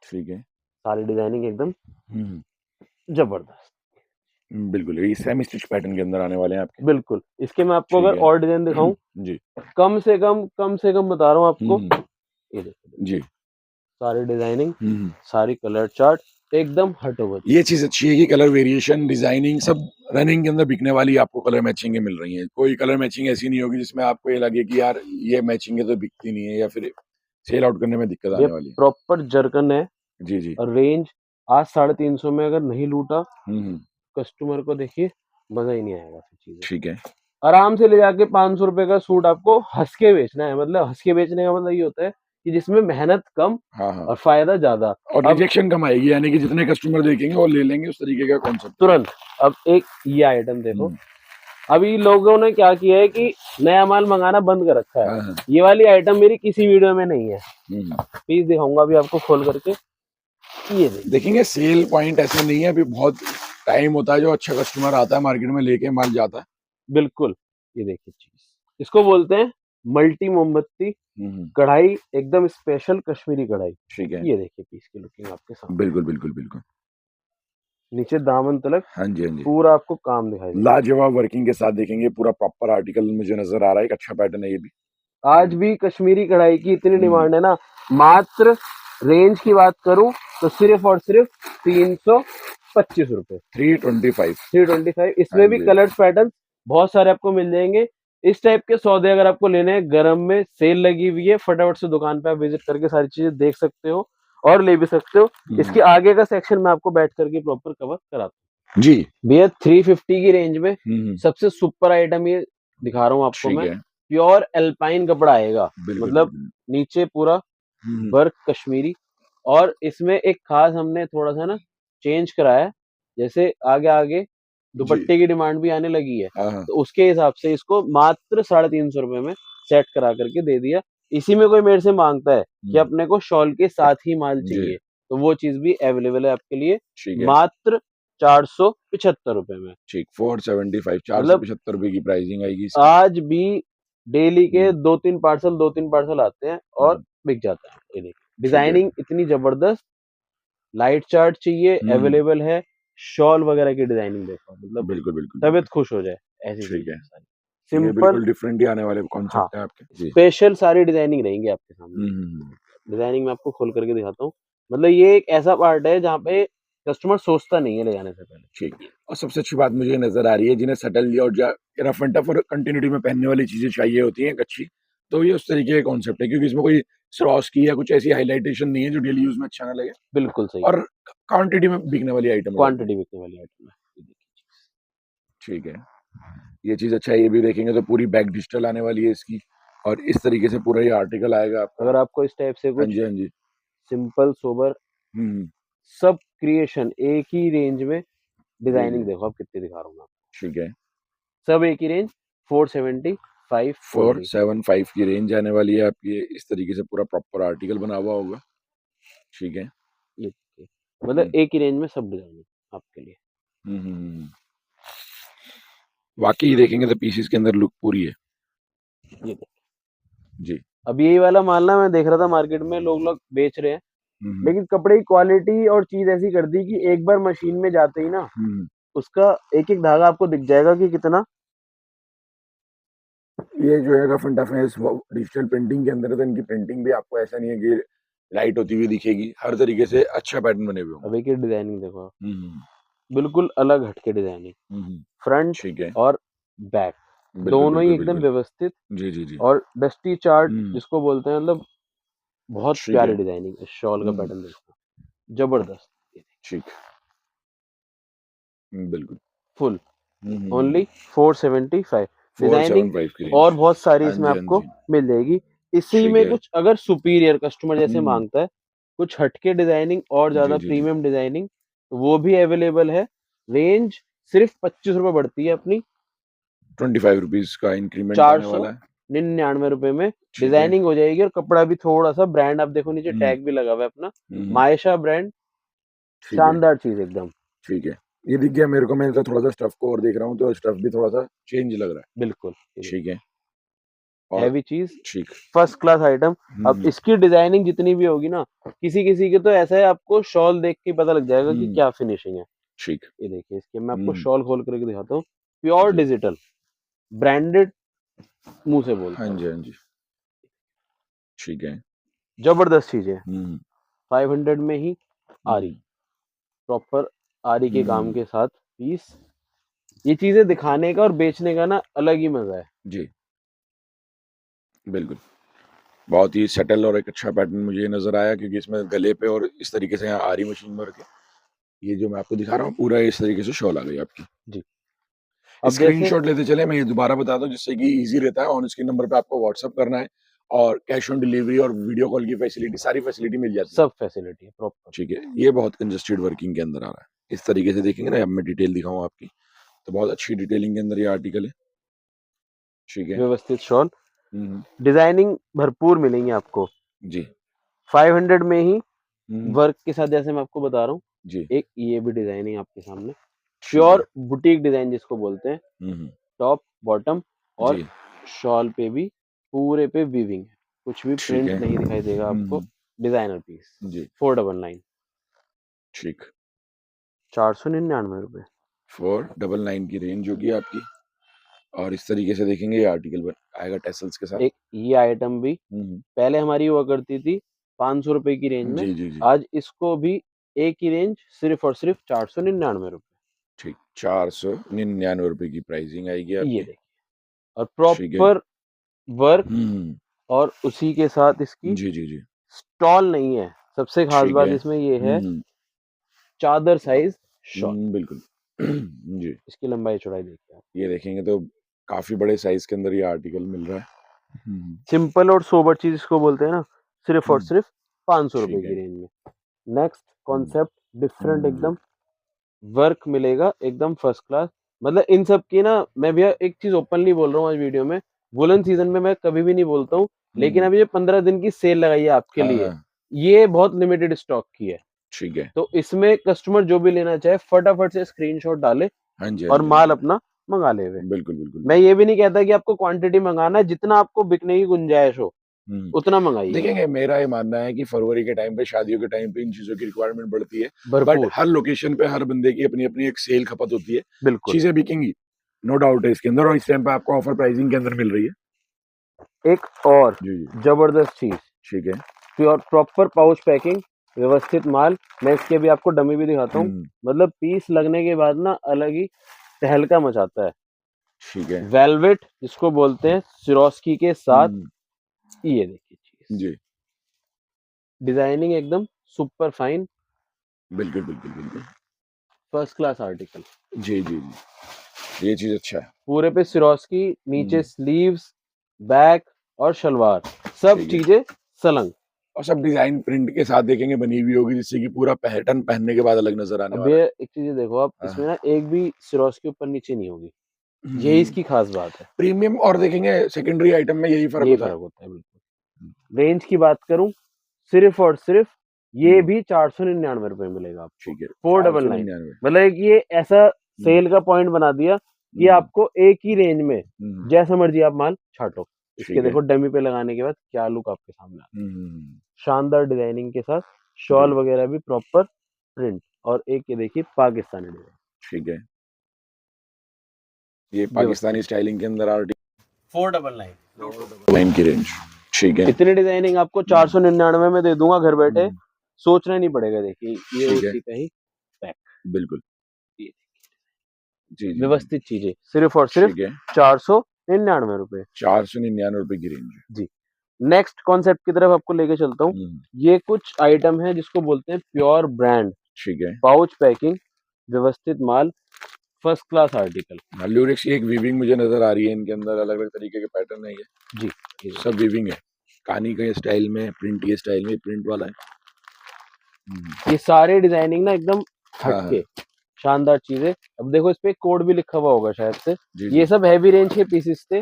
S2: ठीक है।
S1: सारी डिजाइनिंग एकदम जबरदस्त,
S2: बिल्कुल ये सेमी स्टिच पैटर्न के अंदर आने वाले हैं आपके।
S1: बिल्कुल। इसके मैं आपको अगर और डिजाइन दिखाऊं
S2: जी,
S1: कम से कम बता रहा हूँ आपको, ये देखिए
S2: जी,
S1: सारी डिजाइनिंग, सारी कलर चार्ट एकदम हटोवर।
S2: ये चीज अच्छी है कि कलर वेरिएशन, डिजाइनिंग सब रनिंग के अंदर बिकने वाली आपको कलर मैचिंग मिल रही है। कोई कलर मैचिंग ऐसी नहीं होगी जिसमें आपको ये लगे कि यार ये मैचिंग है तो बिकती नहीं है या फिर सेल आउट करने में दिक्कत आने वाली है।
S1: प्रॉपर जरकन है
S2: जी जी।
S1: और रेंज आज 350 में अगर नहीं लूटा कस्टमर को, देखिए मजा ही नहीं आएगा फिर चीजें।
S2: ठीक है।
S1: आराम से ले जाके 500 रुपए का सूट आपको हंस के बेचना है। मतलब हंस के बेचने का मतलब ये होता है कि जिसमें मेहनत कम और फायदा ज्यादा
S2: और रिजेक्शन कम आएगी, यानी कि जितने कस्टमर देखेंगे वो ले लेंगे, उस तरीके का कॉन्सेप्ट
S1: तुरंत। अब एक ये आइटम देखो, अभी लोगों ने क्या किया है कि नया माल मंगाना बंद कर रखा है। ये वाली आइटम मेरी किसी वीडियो में नहीं है, पीस दिखाऊंगा अभी आपको खोल करके। ये
S2: देखेंगे सेल पॉइंट ऐसे नहीं है, अभी बहुत टाइम होता है जो अच्छा कस्टमर आता है मार्केट में लेके माल जाता है।
S1: बिल्कुल, ये देखिए चीज, इसको बोलते हैं मल्टी मोमबत्ती कढ़ाई, एकदम स्पेशल कश्मीरी कढ़ाई।
S2: ठीक है।
S1: ये देखिए पीस की लुकिंग आपके सामने,
S2: बिल्कुल बिल्कुल बिल्कुल।
S1: नीचे दामन तलक
S2: हाँ जी, हाँ जी,
S1: पूरा आपको काम दिखाई देगा।
S2: लाजवाब वर्किंग के साथ देखेंगे, पूरा प्रॉपर आर्टिकल मुझे नजर आ रहा है, एक अच्छा पैटर्न है ये भी।
S1: आज भी कश्मीरी कढ़ाई की इतनी डिमांड है ना, मात्र रेंज की बात करूं तो सिर्फ और सिर्फ 325 रुपए, 325। इसमें भी कलर्स पैटर्न बहुत सारे आपको मिल जाएंगे। इस टाइप के सौदे अगर आपको लेने हैं, गरम में सेल लगी हुई है, फटाफट से दुकान पे आप विजिट करके सारी चीजें देख सकते हो और ले भी सकते हो। इसके आगे का सेक्शन मैं आपको बैठ करके प्रॉपर कवर कराता हूँ जी भैया। 350 की रेंज में सबसे सुपर आइटम ये दिखा रहा हूँ आपको मैं, प्योर एल्पाइन कपड़ा आएगा, मतलब नीचे पूरा वर्क कश्मीरी, और इसमें एक खास हमने थोड़ा सा ना चेंज कराया, जैसे आगे आगे दुपट्टे की डिमांड भी आने लगी है, तो उसके हिसाब से इसको मात्र 350 रुपए में सेट करा करके दे दिया। इसी में कोई मेरे से मांगता है कि अपने को शॉल के साथ ही माल चाहिए, तो वो चीज भी अवेलेबल है आपके लिए, मात्र 475 रुपए में।
S2: ठीक, 475, 475 रुपए की प्राइसिंग आएगी।
S1: आज भी डेली के 2-3 पार्सल आते हैं और बिक जाता है। ये देखिए डिजाइनिंग इतनी जबरदस्त, लाइट चार्ट चाहिए अवेलेबल है, शॉल वगैरह की डिजाइनिंग देखो, मतलब
S2: बिल्कुल बिल्कुल
S1: तबीयत खुश हो जाए ऐसी।
S2: ठीक है,
S1: सिंपल
S2: बिल्कुल डिफरेंट ही आने वाले कॉन्सेप्ट है आपके।
S1: स्पेशल सारी डिजाइनिंग रहेंगी आपके सामने। डिजाइनिंग में आपको खोल करके दिखाता हूँ, मतलब ये एक ऐसा पार्ट है जहाँ पे कस्टमर सोचता नहीं है ले जाने से पहले। ठीक है,
S2: और सबसे अच्छी बात मुझे नजर आ रही है, जिन्हें सटल और रफ एंड टफ और कंटिन्यूटी में पहनने वाली चीजें चाहिए होती हैं अच्छी, तो ये उस तरीके का कॉन्सेप्ट है, क्योंकि इसमें कोई क्रॉस की या कुछ ऐसी हाईलाइटेशन नहीं है जो डेली यूज में अच्छा ना लगे।
S1: बिल्कुल सही,
S2: और क्वांटिटी में बिकने वाली आइटम है,
S1: क्वांटिटी बिकने वाली आइटम है।
S2: ठीक है, ये चीज अच्छा है। ये भी देखेंगे तो पूरी बैक डिजिटल आने वाली है इसकी, और इस तरीके से पूरा ये आर्टिकल आएगा आपका।
S1: अगर आपको इस टाइप से कुछ
S2: हाँ जी
S1: सिंपल सोबर सब क्रिएशन एक ही रेंज में, डिजाइनिंग देखो आप कितनी दिखा रहा हूँ मैं। ठीक है, सब एक ही रेंज 475
S2: की रेंज आने वाली है आपकी। इस तरीके से पूरा प्रॉपर आर्टिकल बना हुआ होगा। ठीक है,
S1: मतलब एक ही रेंज में सब डिजाइन आपके लिए।
S2: वाकई देखेंगे तो पीसीस के अंदर लुक पूरी है।
S1: ये जी, अब यही वाला माल ना मैं देख रहा था मार्केट में लोग बेच रहे हैं, लेकिन कपड़े की क्वालिटी और चीज ऐसी कर दी कि एक बार मशीन में जाते ही ना उसका एक एक धागा आपको दिख जाएगा कि कितना
S2: ये जो है रफ एंड टफ है, डिजिटल प्रिंटिंग के अंदर है, तो इनकी प्रिंटिंग भी आपको ऐसा नहीं है कि लाइट होती हुई दिखेगी, हर तरीके से अच्छा पैटर्न बने हुए होंगे।
S1: अब एक ये डिजाइनिंग देखो आप,
S2: हम्म
S1: बिल्कुल अलग हटके डिजाइनिंग,
S2: हम्म,
S1: फ्रंट
S2: ठीक है,
S1: और बैक
S2: बिल्कुल
S1: दोनों ही
S2: बिल्कुल
S1: एकदम
S2: बिल्कुल,
S1: व्यवस्थित
S2: जी जी जी,
S1: और डस्टी चार्ट
S2: हम्म,
S1: जिसको बोलते हैं, मतलब बहुत
S2: ठीक
S1: प्यारी
S2: है,
S1: डिजाइनिंग। इस शॉल का
S2: हम्म,
S1: पैटर्न देखो, जबरदस्त,
S2: ठीक, बिल्कुल,
S1: फुल
S2: हम्म,
S1: ओनली 475 डिजाइनिंग
S2: 475 की रेंज,
S1: और बहुत सारी
S2: हाँ
S1: इसमें
S2: जी हाँ
S1: आपको
S2: जी,
S1: मिल जाएगी। इसी
S2: ठीक
S1: में
S2: है,
S1: कुछ अगर सुपीरियर कस्टमर जैसे
S2: हम्म,
S1: मांगता है, कुछ हटके डिजाइनिंग और
S2: जी
S1: ज्यादा
S2: जी जी,
S1: प्रीमियम डिजाइनिंग, वो भी अवेलेबल है। रेंज सिर्फ 25 रुपए बढ़ती है अपनी,
S2: 25 रुपीज का इंक्रीमेंट
S1: चार
S2: आने
S1: सौ
S2: वाला है,
S1: निन्यानवे रुपए में
S2: ठीक है,
S1: डिजाइनिंग हो जाएगी। और कपड़ा भी थोड़ा सा ब्रांड, आप देखो नीचे
S2: हम्म
S1: टैग भी लगा हुआ है अपना,
S2: हम्म,
S1: मायशा ब्रांड,
S2: ठीक है,
S1: शानदार चीज एकदम,
S2: ठीक है, ये दिख गया मेरे को, मैं तो थोड़ा सा स्टफ को और देख रहा हूँ, तो स्टफ भी थोड़ा सा चेंज लग रहा है,
S1: बिल्कुल
S2: ठीक है, और
S1: हैवी चीज,
S2: ठीक,
S1: फर्स्ट क्लास आइटम। अब
S2: हम्म
S1: इसकी डिजाइनिंग जितनी भी होगी ना, किसी किसी के तो ऐसा है आपको शॉल देख के पता लग जाएगा कि
S2: हम्म,
S1: क्या फिनिशिंग है।
S2: ठीक,
S1: ये देखिए, इसके मैं आपको
S2: हम्म,
S1: शॉल खोल करके दिखाता हूँ, प्योर
S2: जी,
S1: डिजिटल ब्रांडेड, मुंह से बोलता
S2: हाँ
S1: हूँ,
S2: जी हाँ जी, ठीक है,
S1: जबरदस्त चीज है।
S2: हम्म
S1: 500 में ही आरी,
S2: हम्म
S1: प्रॉपर आरी के काम
S2: हम्म,
S1: के साथ पीस। ये चीजें दिखाने का और बेचने का ना अलग ही मजा है।
S2: जी, बिल्कुल, बहुत ही सेटल और एक अच्छा पैटर्न मुझे ये नजर आया, क्योंकि इसमें गले पे और इस तरीके से यहाँ आरी मशीन वर्क है, ये जो मैं आपको दिखा रहा हूँ पूरा इस तरीके से शॉल आ गई आपकी।
S1: जी, अब जैसे
S2: स्क्रीनशॉट लेते चले, मैं ये दोबारा बता दूं जिससे कि इजी रहता है, ऑन स्क्रीन नंबर पे आपको व्हाट्सअप करना है, और कैश ऑन डिलीवरी और वीडियो कॉल की फैसिलिटी, सारी फैसिलिटी मिल जाती है,
S1: सब फैसिलिटी है प्रॉपर,
S2: ठीक है। ये बहुत कंजस्टेड वर्किंग के अंदर आ रहा है, इस तरीके से देखेंगे ना, अब मैं डिटेल दिखाऊं आपकी, तो बहुत अच्छी डिटेलिंग के अंदर ये आर्टिकल है, ठीक है,
S1: व्यवस्थित शॉल,
S2: हम्म,
S1: डिजाइनिंग भरपूर मिलेंगी आपको।
S2: जी,
S1: 500 में ही
S2: हम्म,
S1: वर्क के साथ, जैसे मैं आपको बता रहा हूँ,
S2: जी,
S1: एक ये भी डिजाइनिंग आपके सामने,
S2: ठीक है,
S1: प्योर बुटीक डिजाइन जिसको बोलते हैं,
S2: हम्म,
S1: टॉप बॉटम और
S2: जी,
S1: शॉल पे भी पूरे पे वीविंग है, कुछ भी
S2: ठीक
S1: प्रिंट
S2: है,
S1: नहीं दिखाई देगा आपको। डिजाइनर पीस
S2: जी,
S1: 499,
S2: ठीक,
S1: 499 रुपए।
S2: 499 की रेंज होगी आपकी, और इस तरीके से देखेंगे ये आर्टिकल आएगा टेसल्स के साथ,
S1: एक ये आइटम भी
S2: हम्म,
S1: पहले हमारी हुआ करती थी 500 रुपए की रेंज में,
S2: जी जी जी,
S1: आज इसको भी एक ही रेंज सिर्फ और सिर्फ 499 रुपए।
S2: ठीक, 499 रुपए की प्राइसिंग आएगी
S1: ये
S2: आपकी,
S1: देखिए, और
S2: ठीक है,
S1: प्रॉपर वर्क,
S2: हम्म,
S1: और उसी के साथ इसकी
S2: जी जी जी,
S1: स्टॉल नहीं है। सबसे खास
S2: ठीक
S1: बात
S2: है,
S1: इसमें ये है, चादर साइज शॉल,
S2: बिल्कुल, जी,
S1: इसकी लंबाई चौड़ाई देखिए आप,
S2: ये देखेंगे तो काफी बड़े साइज के अंदर ये आर्टिकल मिल रहा है,
S1: सिंपल और सोबर चीज इसको बोलते हैं ना, सिर्फ और
S2: हम्म,
S1: सिर्फ 500 रुपए
S2: ठीक
S1: की
S2: है,
S1: रेंज में। नेक्स्ट कॉन्सेप्ट डिफरेंट
S2: जी,
S1: एकदम, वर्क मिलेगा एकदम फर्स्ट क्लास। मतलब इन सब की ना, मैं भैया एक चीज ओपनली बोल रहा हूँ आज वीडियो में, वुलन सीजन में मैं कभी भी नहीं बोलता हूँ, लेकिन
S2: हम्म,
S1: अभी ये 15 दिन की सेल लगाई है आपके
S2: हाँ
S1: लिए,
S2: हाँ,
S1: ये बहुत लिमिटेड स्टॉक की है।
S2: ठीक है,
S1: तो इसमें कस्टमर जो भी लेना चाहे फटाफट से स्क्रीनशॉट डाले
S2: हाँ जी हाँ
S1: और
S2: जी हाँ
S1: माल
S2: जी,
S1: अपना मंगा ले हुए।
S2: बिल्कुल बिल्कुल
S1: मैं
S2: बिल्कुल,
S1: ये भी नहीं कहता कि आपको क्वांटिटी मंगाना है, जितना आपको बिकने की गुंजाइश हो
S2: हम्म,
S1: उतना मंगाइए आप,
S2: देखेंगे, मेरा ये मानना है कि फरवरी के टाइम पे, शादियों के टाइम पे इन चीजों की रिक्वायरमेंट बढ़ती है, बट
S1: भरपूर,
S2: हर लोकेशन पे हर बंदे की अपनी अपनी एक सेल खपत होती है,
S1: बिल्कुल।
S2: चीजें बिकेंगी, नो डाउट है इसके अंदर, और इस टाइम पे आपको ऑफर प्राइसिंग के अंदर मिल रही है,
S1: एक और
S2: जी जी,
S1: जबरदस्त चीज,
S2: ठीक है,
S1: प्योर प्रॉपर पाउच पैकिंग, व्यवस्थित माल। मैं इसके भी आपको डमी भी दिखाता हूँ,
S2: हम्म,
S1: मतलब पीस लगने के बाद ना अलग ही तहलका मचाता है।
S2: ठीक है,
S1: वेलवेट जिसको बोलते हैं, सिरोस्की के साथ,
S2: हम्म,
S1: ये देखिए चीज,
S2: जी,
S1: डिजाइनिंग एकदम सुपर फाइन,
S2: बिल्कुल बिल्कुल बिल्कुल,
S1: फर्स्ट क्लास आर्टिकल,
S2: जी जी जी, ये चीज अच्छा है,
S1: पूरे पे सिरोस्की, नीचे
S2: हम्म,
S1: स्लीव्स, बैक और शलवार, सब
S2: ठीक है,
S1: चीजें सलंग।
S2: और सब डिजाइन प्रिंट के साथ देखेंगे बनी हुई होगी, जिससे कि पूरा पैटर्न पहनने के बाद अलग नजर आने
S1: अब
S2: वाला
S1: ये
S2: है,
S1: एक चीज देखो आप, इसमें
S2: हाँ,
S1: ना एक भी सिरोस्की ऊपर नीचे नहीं होगी, यही
S2: हम्म,
S1: इसकी खास बात है।
S2: प्रीमियम और देखेंगे सेकेंडरी आइटम में यही फर्क
S1: यही
S2: होता है,
S1: फर्क होता है बिल्कुल। रेंज की बात करूं, सिर्फ और सिर्फ ये
S2: हम्म,
S1: भी 499 रुपए मिलेगा आपको,
S2: ठीक है,
S1: फोर
S2: चार
S1: डबल
S2: सौ
S1: नाइन
S2: निन्यानवे
S1: मतलब एक ये ऐसा
S2: हम्म,
S1: सेल का पॉइंट बना दिया कि
S2: हम्म,
S1: आपको एक ही रेंज में
S2: हम्म,
S1: जैसा मर्जी आप माल छाटो। इसके
S2: ठीक है,
S1: देखो डमी पे लगाने के बाद क्या लुक आपके सामने आता
S2: हम्म,
S1: है, शानदार डिजाइनिंग के साथ,
S2: जी,
S1: शॉल वगैरह भी प्रॉपर प्रिंट, और एक ये देखिए पाकिस्तानी डिजाइन,
S2: ठीक है, ये
S1: व्यवस्थित।
S2: पाकिस्तानी स्टाइलिंग के अंदर आर्टिकल,
S1: 499
S2: लाइन की रेंज, ठीक है।
S1: इतनी डिजाइनिंग आपको 499 में दे दूंगा घर बैठे, सोचना नहीं पड़ेगा। देखिए ये
S2: ठीक है।
S1: उसी का ही पैक,
S2: बिल्कुल
S1: ये
S2: जी जी
S1: व्यवस्थित चीजें सिर्फ और सिर्फ
S2: ठीक है।
S1: 499 रुपए
S2: 499 रुपए की रेंज है।
S1: जी। नेक्स्ट कॉन्सेप्ट की तरफ आपको लेके चलता हूँ। ये कुछ आइटम है जिसको बोलते हैं प्योर ब्रांड,
S2: ठीक है।
S1: पाउच पैकिंग, व्यवस्थित माल, फर्स्ट क्लास आर्टिकल।
S2: ल्यूरेक्स की एक वीविंग मुझे नजर आ रही है, इनके अंदर अलग अलग तरीके के पैटर्न है ये
S1: जी,
S2: सब वीविंग है, कहानी के स्टाइल में, प्रिंट के स्टाइल में, प्रिंट वाला है।
S1: ये सारे डिजाइनिंग ना एकदम हटके
S2: हाँ।
S1: शानदार चीजें। अब देखो इस पे कोड भी लिखा हुआ होगा शायद से।
S2: जी,
S1: ये
S2: जी।
S1: सब हैवी रेंज के पीसेस थे।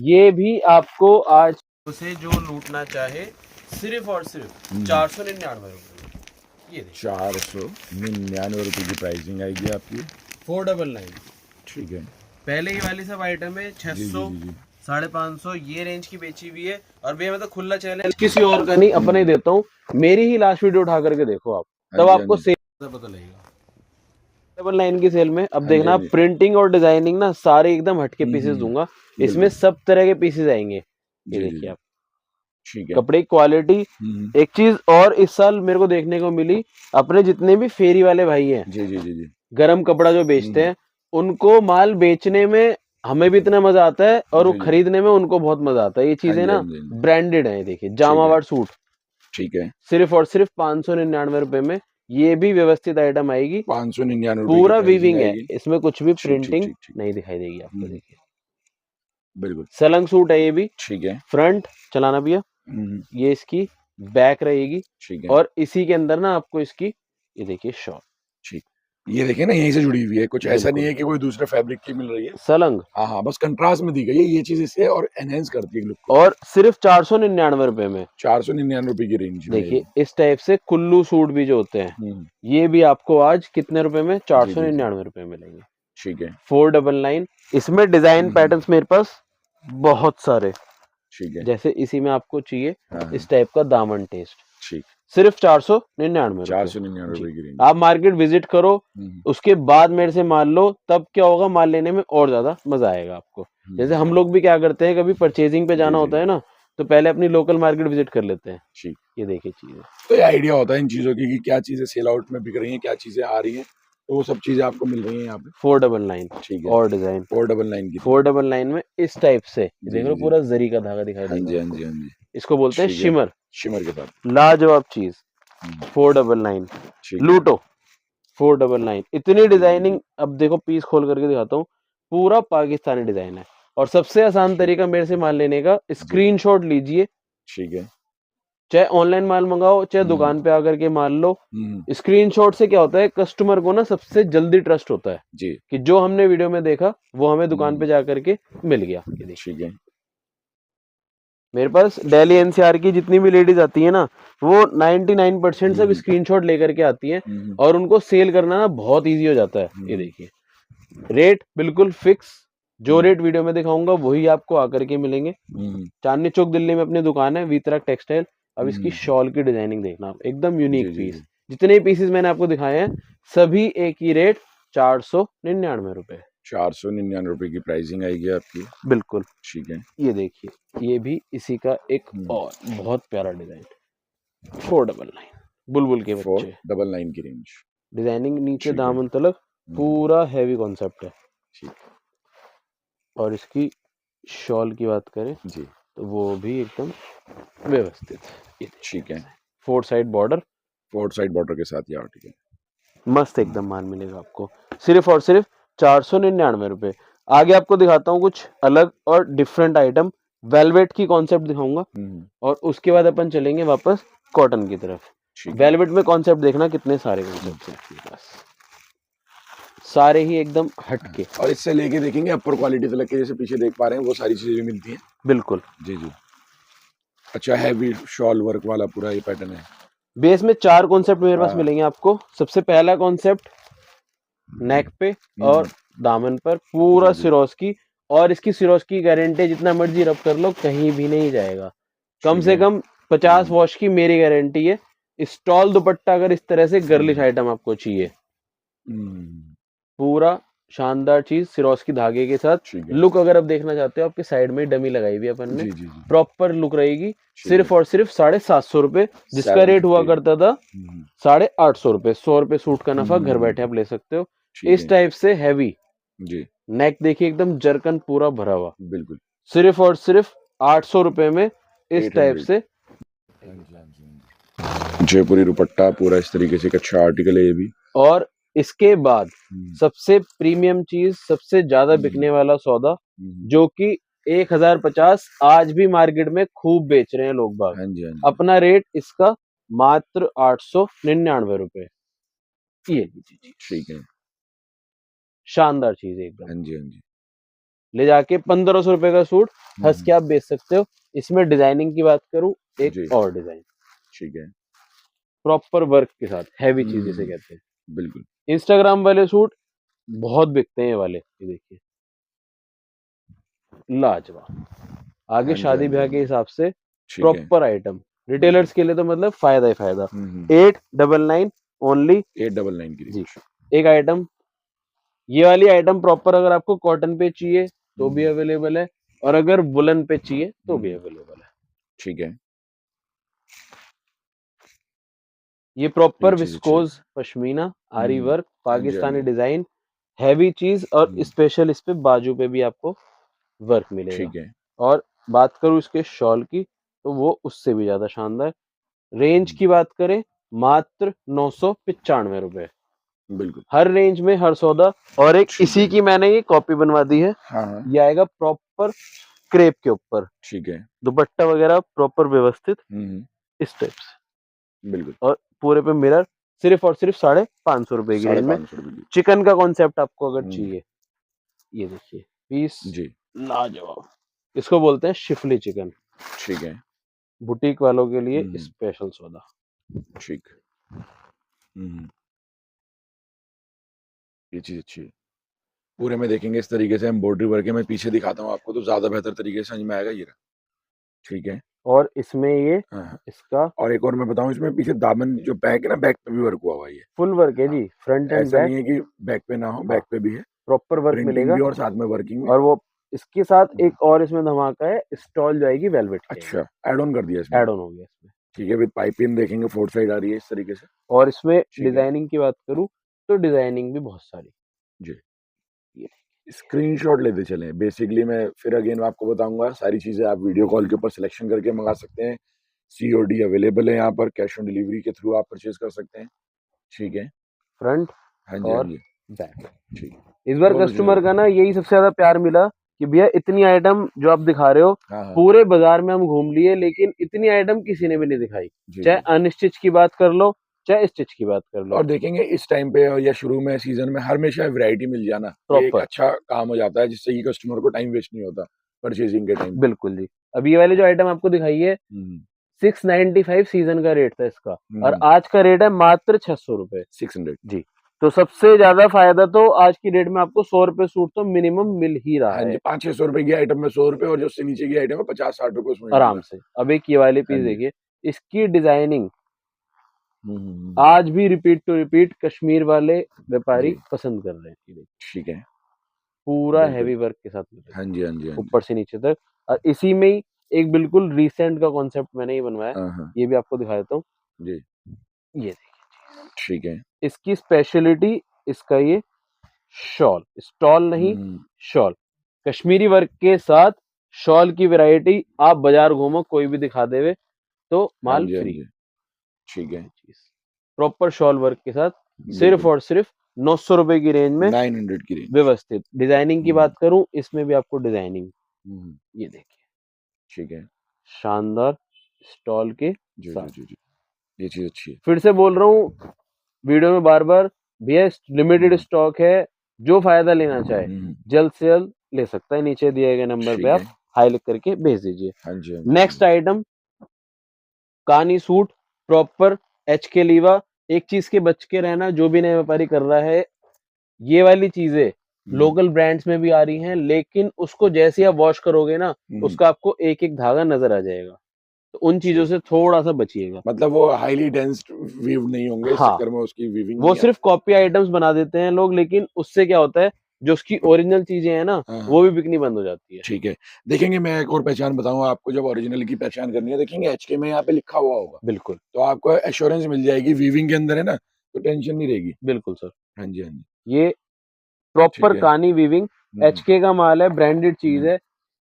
S1: ये भी आपको आज उसे जो लूटना चाहे सिर्फ और सिर्फ 499 रुपए। ये
S2: 499 रुपए की प्राइसिंग आएगी आपकी,
S1: 499।
S2: ठीक है।
S1: पहले ही वाली सब आइटम है 600, 550 ये रेंज की बेची हुई है। और भैया मैं तो खुला चैलेंज किसी और का नहीं, अपने देता हूँ। मेरी ही लास्ट वीडियो उठा करके देखो आप, तब आपको सेल पता लगेगा। 499 की सेल में अब देखना, प्रिंटिंग और डिजाइनिंग ना सारे एकदम हटके पीसेस दूंगा। इसमें सब तरह के पीसेस आएंगे। ये देखिए आप,
S2: ठीक है।
S1: कपड़े की क्वालिटी। एक चीज और इस साल मेरे को देखने को मिली, अपने जितने भी फेरी वाले भाई हैं,
S2: जी जी जी जी,
S1: गरम कपड़ा जो बेचते हैं, उनको माल बेचने में हमें भी इतना मजा आता है और वो खरीदने में उनको बहुत मजा आता है। ये चीजें ना ब्रांडेड है। देखिए जामावाट सूट,
S2: ठीक है,
S1: सिर्फ और सिर्फ 599 रुपए में। ये भी व्यवस्थित आइटम आएगी,
S2: 599
S1: पूरा वीविंग है, इसमें कुछ भी प्रिंटिंग नहीं दिखाई देगी आपको। देखिए
S2: बिल्कुल
S1: सलंग सूट है ये भी,
S2: ठीक है।
S1: फ्रंट चलाना भैया, ये इसकी बैक रहेगी,
S2: ठीक है।
S1: और इसी के अंदर ना आपको इसकी ये देखिए शॉल,
S2: ठीक, ये देखिए ना यहीं से जुड़ी हुई है, कुछ ऐसा नहीं है कि कोई दूसरे फैब्रिक की मिल रही है।
S1: सलंग,
S2: हाँ, बस कंट्रास्ट में दी गई है ये चीज इससे, और एनहेंस करती है लुक को।
S1: और सिर्फ 499 रुपए में,
S2: 499 रुपए की रेंज।
S1: देखिए इस टाइप से कुल्लू सूट भी जो होते हैं, ये भी आपको आज कितने रुपए में, 499 रुपए में मिलेंगे।
S2: ठीक है।
S1: 499। इसमें डिजाइन पैटर्न्स मेरे पास बहुत सारे,
S2: ठीक है।
S1: जैसे इसी में आपको चाहिए इस टाइप का दामन टेस्ट,
S2: ठीक,
S1: सिर्फ 499
S2: 499 की रेंज।
S1: आप मार्केट विजिट करो, उसके बाद मेरे से माल लो, तब क्या होगा, माल लेने में और ज्यादा मजा आएगा आपको। जैसे हम लोग भी क्या करते हैं, कभी परचेजिंग पे जाना होता है ना, तो पहले अपनी लोकल मार्केट विजिट कर लेते हैं।
S2: ठीक,
S1: ये देखिए चीजें,
S2: तो ये आइडिया होता है इन चीजों की कि क्या चीजें सेल आउट में बिक रही हैं, क्या चीजें आ रही हैं, तो वो सब चीजें आपको मिल रही हैं यहाँ पे।
S1: 499,
S2: ठीक है।
S1: और डिजाइन
S2: 499 की,
S1: 499 में इस टाइप से देख लो, पूरा जरी का धागा दिखाई
S2: हाँ जी
S1: देगा।
S2: हाँ जी हाँ जी,
S1: इसको बोलते हैं शिमर,
S2: शिमर के साथ
S1: लाजवाब चीज। 499 लूटो, 499। इतनी डिजाइनिंग, अब देखो पीस खोल करके दिखाता हूँ, पूरा पाकिस्तानी डिजाइन है। और सबसे आसान तरीका मेरे से माल लेने का, स्क्रीनशॉट लीजिए,
S2: ठीक है,
S1: चाहे ऑनलाइन माल मंगाओ, चाहे दुकान पे आकर के माल लो। स्क्रीनशॉट से क्या होता है, कस्टमर को ना सबसे जल्दी ट्रस्ट होता है
S2: जी,
S1: कि जो हमने वीडियो में देखा वो हमें दुकान पे जाकर के मिल गया।
S2: ठीक है।
S1: मेरे पास दिल्ली एनसीआर की जितनी भी लेडीज आती है ना, वो 99% सब स्क्रीनशॉट लेकर के आती हैं, और उनको सेल करना ना बहुत इजी हो जाता है। ये देखिए रेट बिल्कुल फिक्स, जो रेट वीडियो में दिखाऊंगा वही आपको आकर के मिलेंगे। चांदनी चौक दिल्ली में अपनी दुकान है, वीतराग टेक्सटाइल। अब इसकी शॉल की डिजाइनिंग देखना आप, एकदम यूनिक पीस। जितने पीसेस मैंने आपको दिखाए हैं सभी एक ही रेट, 499 रुपए।
S2: 499 रुपए की प्राइसिंग आएगी आपकी,
S1: बिल्कुल
S2: ठीक है।
S1: ये देखिए, ये भी इसी का एक और बहुत प्यारा डिजाइन, 499 बुलबुल के बच्चे,
S2: 499 की रेंज।
S1: डिजाइनिंग नीचे दामन तलक पूरा हैवी कॉन्सेप्ट है।
S2: ठीक,
S1: और इसकी शॉल की बात करें
S2: जी,
S1: तो वो भी एकदम व्यवस्थित,
S2: ठीक है।
S1: 4 साइड बॉर्डर,
S2: 4 साइड बॉर्डर के साथ ये आर्टिकल
S1: मस्त एकदम माल मिलेगा आपको, सिर्फ और सिर्फ 499 रुपए। आगे आपको दिखाता हूँ कुछ अलग और डिफरेंट आइटम, वेलवेट की कॉन्सेप्ट दिखाऊंगा, और उसके बाद अपन चलेंगे वापस कॉटन की तरफ। वेलवेट में कॉन्सेप्ट देखना कितने सारे कॉन्सेप्ट हैं आपके पास, सारे ही एकदम हटके।
S2: और इससे लेके देखेंगे अपर क्वालिटी तक के, जैसे पीछे देख पा रहे हैं वो सारी चीजें मिलती हैं। बिल्कुल जी जी। अच्छा, हैवी शॉल वर्क वाला पूरा ये पैटर्न है।
S1: बेस में 4 कॉन्सेप्ट मेरे पास मिलेंगे आपको। सबसे पहला कॉन्सेप्ट नेक पे और दामन पर पूरा सिरोस्की, और इसकी सिरोस्की गारंटी जितना मर्जी रब कर लो कहीं भी नहीं जाएगा। कम से कम 50 वॉश की मेरी गारंटी है। स्टॉल दुपट्टा अगर इस तरह से गर्लिश आइटम आपको चाहिए, पूरा शानदार चीज सिरोस्की धागे के साथ। लुक अगर आप देखना चाहते हो, आपके साइड में डमी लगाई हुई है अपन ने, प्रॉपर लुक रहेगी। सिर्फ और सिर्फ 750 रुपए, जिसका रेट हुआ करता था 850 रुपए। 100 रुपए सूट का नफा घर बैठे आप ले सकते हो। इस टाइप से हैवी
S2: जी,
S1: नेक देखिए एकदम जरकन पूरा भरा हुआ,
S2: बिल्कुल
S1: सिर्फ और सिर्फ 800 रुपए में इस टाइप से।
S2: जयपुरी दुपट्टा पूरा इस तरीके से, एक अच्छा आर्टिकल है ये भी।
S1: और इसके बाद सबसे प्रीमियम चीज, सबसे ज्यादा बिकने वाला सौदा, जो कि 1050 आज भी मार्केट में खूब बेच रहे हैं लोग बाग। अपना रेट इसका मात्र 899 रुपए। ये
S2: ठीक है,
S1: शानदार चीज है एकदम।
S2: हाँ जी,
S1: ले जाके 1500 रुपए का सूट हंस के आप बेच सकते हो। इसमें डिजाइनिंग की बात करूं, एक और डिजाइन,
S2: ठीक है,
S1: प्रॉपर वर्क के साथ, हैवी चीज जिसे कहते हैं।
S2: बिल्कुल।
S1: इंस्टाग्राम वाले सूट बहुत बिकते हैं ये वाले, ये देखिए लाजवाब। आगे शादी ब्याह के हिसाब से प्रॉपर आइटम, रिटेलर्स के लिए तो मतलब फायदा ही फायदा। 899 ओनली,
S2: 899 की
S1: जी। एक आइटम, ये वाली आइटम प्रॉपर अगर आपको कॉटन पे चाहिए तो भी अवेलेबल है, और अगर वुलन पे चाहिए तो भी अवेलेबल है।
S2: ठीक है,
S1: ये प्रॉपर विस्कोज पश्मीना आरी वर्क पाकिस्तानी डिजाइन, हैवी चीज, और स्पेशल इस पे बाजू पे भी आपको वर्क मिलेगा।
S2: ठीक है।
S1: और बात करूं इसके शॉल की, तो वो उससे भी ज्यादा शानदार। रेंज की बात करें, मात्र 995 रुपए,
S2: बिल्कुल
S1: हर रेंज में हर सौदा। और एक इसी की मैंने ये कॉपी बनवा दी है।
S2: हाँ।
S1: ये आएगा प्रॉपर क्रेप के ऊपर,
S2: ठीक है,
S1: दुपट्टा वगैरह प्रॉपर व्यवस्थित इस टाइप से,
S2: बिल्कुल।
S1: और पूरे पे मिरर, सिर्फ और सिर्फ 550 रुपए की रेंज में। चिकन का कॉन्सेप्ट आपको अगर चाहिए, ये देखिए पीस
S2: जी,
S1: लाजवाब। इसको बोलते हैं शिफली चिकन।
S2: ठीक है,
S1: बुटीक वालों के लिए स्पेशल सौदा।
S2: ठीक, ये चीज अच्छी है। पूरे में देखेंगे इस तरीके से एम्ब्रॉयडरी वर्क है। मैं पीछे दिखाता हूँ आपको तो ज्यादा बेहतर तरीके से समझ में आएगा। ये ठीक है,
S1: और इसमें ये इसका,
S2: और एक और मैं बताऊं, इसमें पीछे दामन जो बैक है ना, बैक पे भी वर्क हुआ हुआ है। ये फुल
S1: वर्क है जी, फ्रंट एंड
S2: ऐसा नहीं है कि बैक पे ना हो, बैक पे भी है,
S1: प्रॉपर वर्क मिलेगा
S2: भी और साथ में वर्किंग में।
S1: और वो इसके साथ एक और इसमें धमाका है, स्टॉल जो आएगी वेलवेट की।
S2: अच्छा, ऐड ऑन कर दिया इसमें,
S1: ऐड ऑन हो गया इसमें।
S2: ठीक है, विद पाइपिंग देखेंगे, फोर्थ साइड आ रही है इस तरीके से।
S1: और इसमें डिजाइनिंग की बात करूं तो डिजाइनिंग भी बहुत सारी
S2: जी। स्क्रीनशॉट लेते चलें। बेसिकली मैं फिर अगेन आपको बताऊंगा, सारी चीजें आप वीडियो कॉल के ऊपर सिलेक्शन करके मंगा सकते हैं। COD अवेलेबल है यहाँ पर, कैश ऑन डिलीवरी के थ्रू आप परचेज कर सकते हैं। ठीक है,
S1: फ्रंट
S2: हाँ जी,
S1: और
S2: बैक। ठीक,
S1: इस बार कस्टमर का ना यही सबसे ज्यादा प्यार मिला कि भैया इतनी आइटम जो आप दिखा रहे हो, पूरे बाजार में हम घूम लिए लेकिन इतनी आइटम किसी ने भी नहीं दिखाई। चाहे अनस्टिच की बात कर लो, चाहे स्टिच की बात कर लो।
S2: और देखेंगे इस टाइम पे या शुरू में सीजन में हमेशा वैरायटी मिल जाना, ये एक अच्छा काम हो जाता है, जिससे कि कस्टमर को टाइम वेस्ट नहीं होता परचेजिंग के टाइम।
S1: बिल्कुल जी। अब ये वाली जो आइटम आपको दिखाई है, 695 सीजन का रेट था इसका, और आज का रेट है मात्र 600 रुपए,
S2: 600
S1: जी। तो सबसे ज्यादा फायदा तो आज की डेट में आपको 100 रुपए सूट तो मिनिमम मिल ही रहा है।
S2: 500-600 रुपए की आइटम में 100 रुपए, और जो उससे नीचे की आइटम है 50-60 रुपए उसमें
S1: आराम से। अब एक ये वाली पीस देखिए, इसकी डिजाइनिंग आज भी रिपीट टू रिपीट कश्मीर वाले व्यापारी पसंद कर रहे हैं।
S2: ठीक है,
S1: पूरा हैवी वर्क के साथ,
S2: हाँ जी,
S1: ऊपर से नीचे तक। और इसी में ही एक बिल्कुल रिसेंट का कॉन्सेप्ट मैंने ये बनवाया, ये भी आपको दिखा देता हूँ जी। ये देखिए,
S2: ठीक है,
S1: इसकी स्पेशलिटी, इसका ये शॉल, स्टॉल नहीं शॉल, कश्मीरी वर्क के साथ शॉल की वैरायटी। आप बाजार घूमो, कोई भी दिखा देवे तो माल फ्री।
S2: ठीक है,
S1: प्रॉपर शॉल वर्क के साथ, सिर्फ और सिर्फ 900 रुपए की रेंज में,
S2: 900 की रेंज, व्यवस्थित।
S1: डिजाइनिंग की बात करूं, इसमें भी आपको डिजाइनिंग, ये देखिए, ठीक है, शानदार स्टॉल के साथ।
S2: ये चीज अच्छी है।
S1: फिर से बोल रहा हूँ वीडियो में बार बार, भैया लिमिटेड स्टॉक है, जो फायदा लेना चाहे जल्द से जल्द ले सकता है। नीचे दिए गए नंबर पे आप हाई लिख करके भेज दीजिए। नेक्स्ट आइटम, कानी सूट, प्रॉपर HK लीवा। एक चीज के बच के रहना, जो भी नया व्यापारी कर रहा है, ये वाली चीजें लोकल ब्रांड्स में भी आ रही हैं, लेकिन उसको जैसे आप वॉश करोगे ना, उसका आपको एक एक धागा नजर आ जाएगा। तो उन चीजों से थोड़ा सा बचिएगा।
S2: मतलब वो हाईली डेंस वीव नहीं होंगे, इस चक्कर में उसकी वीविंग
S1: वो सिर्फ कॉपी आइटम्स बना देते हैं लोग, लेकिन उससे क्या होता है, जो उसकी ओरिजिनल चीजें हैं ना वो भी बिकनी बंद हो जाती है।
S2: ठीक है, देखेंगे मैं एक और पहचान बताऊंगा आपको, जब ओरिजिनल की पहचान करनी है देखेंगे HK में यहाँ पे लिखा हुआ होगा,
S1: बिल्कुल
S2: तो आपको एश्योरेंस मिल जाएगी, वीविंग के अंदर है ना, तो टेंशन नहीं रहेगी।
S1: बिल्कुल सर,
S2: हाँ जी, हाँ जी।
S1: ये
S2: ठीक
S1: प्रॉपर
S2: है।
S1: कानी वीविंग HK का माल है, ब्रांडेड चीज है।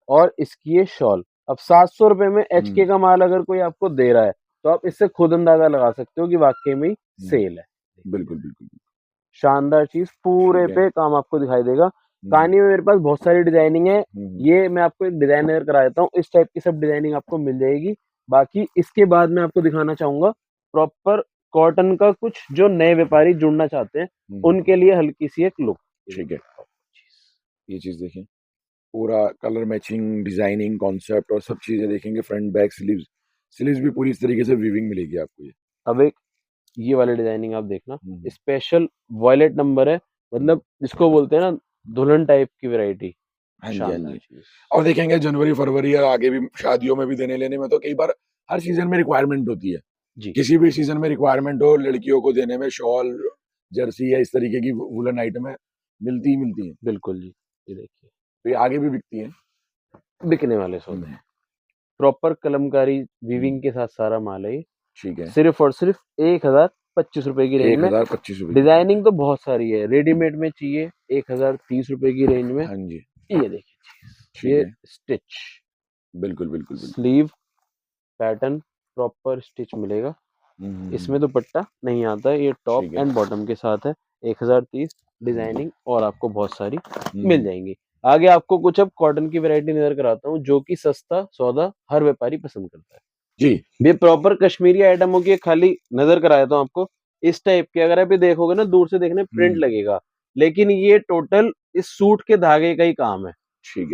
S1: और इसकी ये शॉल अब 700 रुपए में HK का माल अगर कोई आपको दे रहा है तो आप इससे खुद अंदाजा लगा सकते हो कि वाकई में सेल है।
S2: बिल्कुल बिल्कुल।
S1: शानदार चीज, पूरे पे काम आपको दिखाई देगा। कहानी में मेरे पास बहुत सारी डिजाइनिंग है, ये मैं आपको एक डिजाइनर करा देता हूँ, इस टाइप की सब डिजाइनिंग आपको मिल जाएगी। बाकी इसके बाद मैं आपको दिखाना चाहूंगा प्रॉपर कॉटन का कुछ जो नए व्यापारी जुड़ना चाहते हैं उनके लिए हल्की सी एक लुक।
S2: ठीक है, ये चीज देखें, पूरा कलर मैचिंग, डिजाइनिंग, कॉन्सेप्ट और सब चीजें देखेंगे, फ्रंट बैक स्लीव्स, स्लीव्स भी पूरी इस तरीके से वीविंग मिलेगी आपको। ये
S1: अब एक ये वाली डिजाइनिंग आप देखना, स्पेशल वॉयलेट नंबर है, मतलब जिसको बोलते हैं ना दुल्हन टाइप की वैरायटी।
S2: हाँ जी, हाँ जी। और देखेंगे जनवरी फरवरी या आगे भी शादियों में भी देने लेने में तो कई बार हर सीजन में रिक्वायरमेंट होती है जी, किसी भी सीजन में रिक्वायरमेंट हो लड़कियों को देने में, शॉल, जर्सी या इस तरीके की वुलन आइटमें मिलती ही मिलती हैं।
S1: बिल्कुल जी, ये देखिए,
S2: तो ये आगे भी बिकती हैं,
S1: बिकने वाले सौदे हैं। प्रॉपर कलमकारी वीविंग के साथ सारा माल है ये। ठीक है, सिर्फ और सिर्फ 1025 रुपए की रेंज में।
S2: 1025 रुपए।
S1: डिजाइनिंग तो बहुत सारी है, रेडीमेड में चाहिए 1030 रुपए की रेंज में।
S2: हाँ जी,
S1: ये देखिए, ये स्टिच,
S2: बिल्कुल बिल्कुल,
S1: स्लीव पैटर्न प्रॉपर स्टिच मिलेगा। इसमें दुपट्टा नहीं आता है, ये टॉप एंड बॉटम के साथ है। 1030 डिजाइनिंग और आपको बहुत सारी मिल जाएंगी। आगे आपको कुछ अब कॉटन की वैरायटी नजर कराता हूँ जो कि सस्ता सौदा हर व्यापारी पसंद करता है जी। ये प्रॉपर कश्मीरी आइटमों की खाली नजर कराता हूँ आपको, इस टाइप के। अगर आप ये देखोगे ना दूर से देखने प्रिंट लगेगा, लेकिन ये टोटल इस सूट के धागे का ही काम है।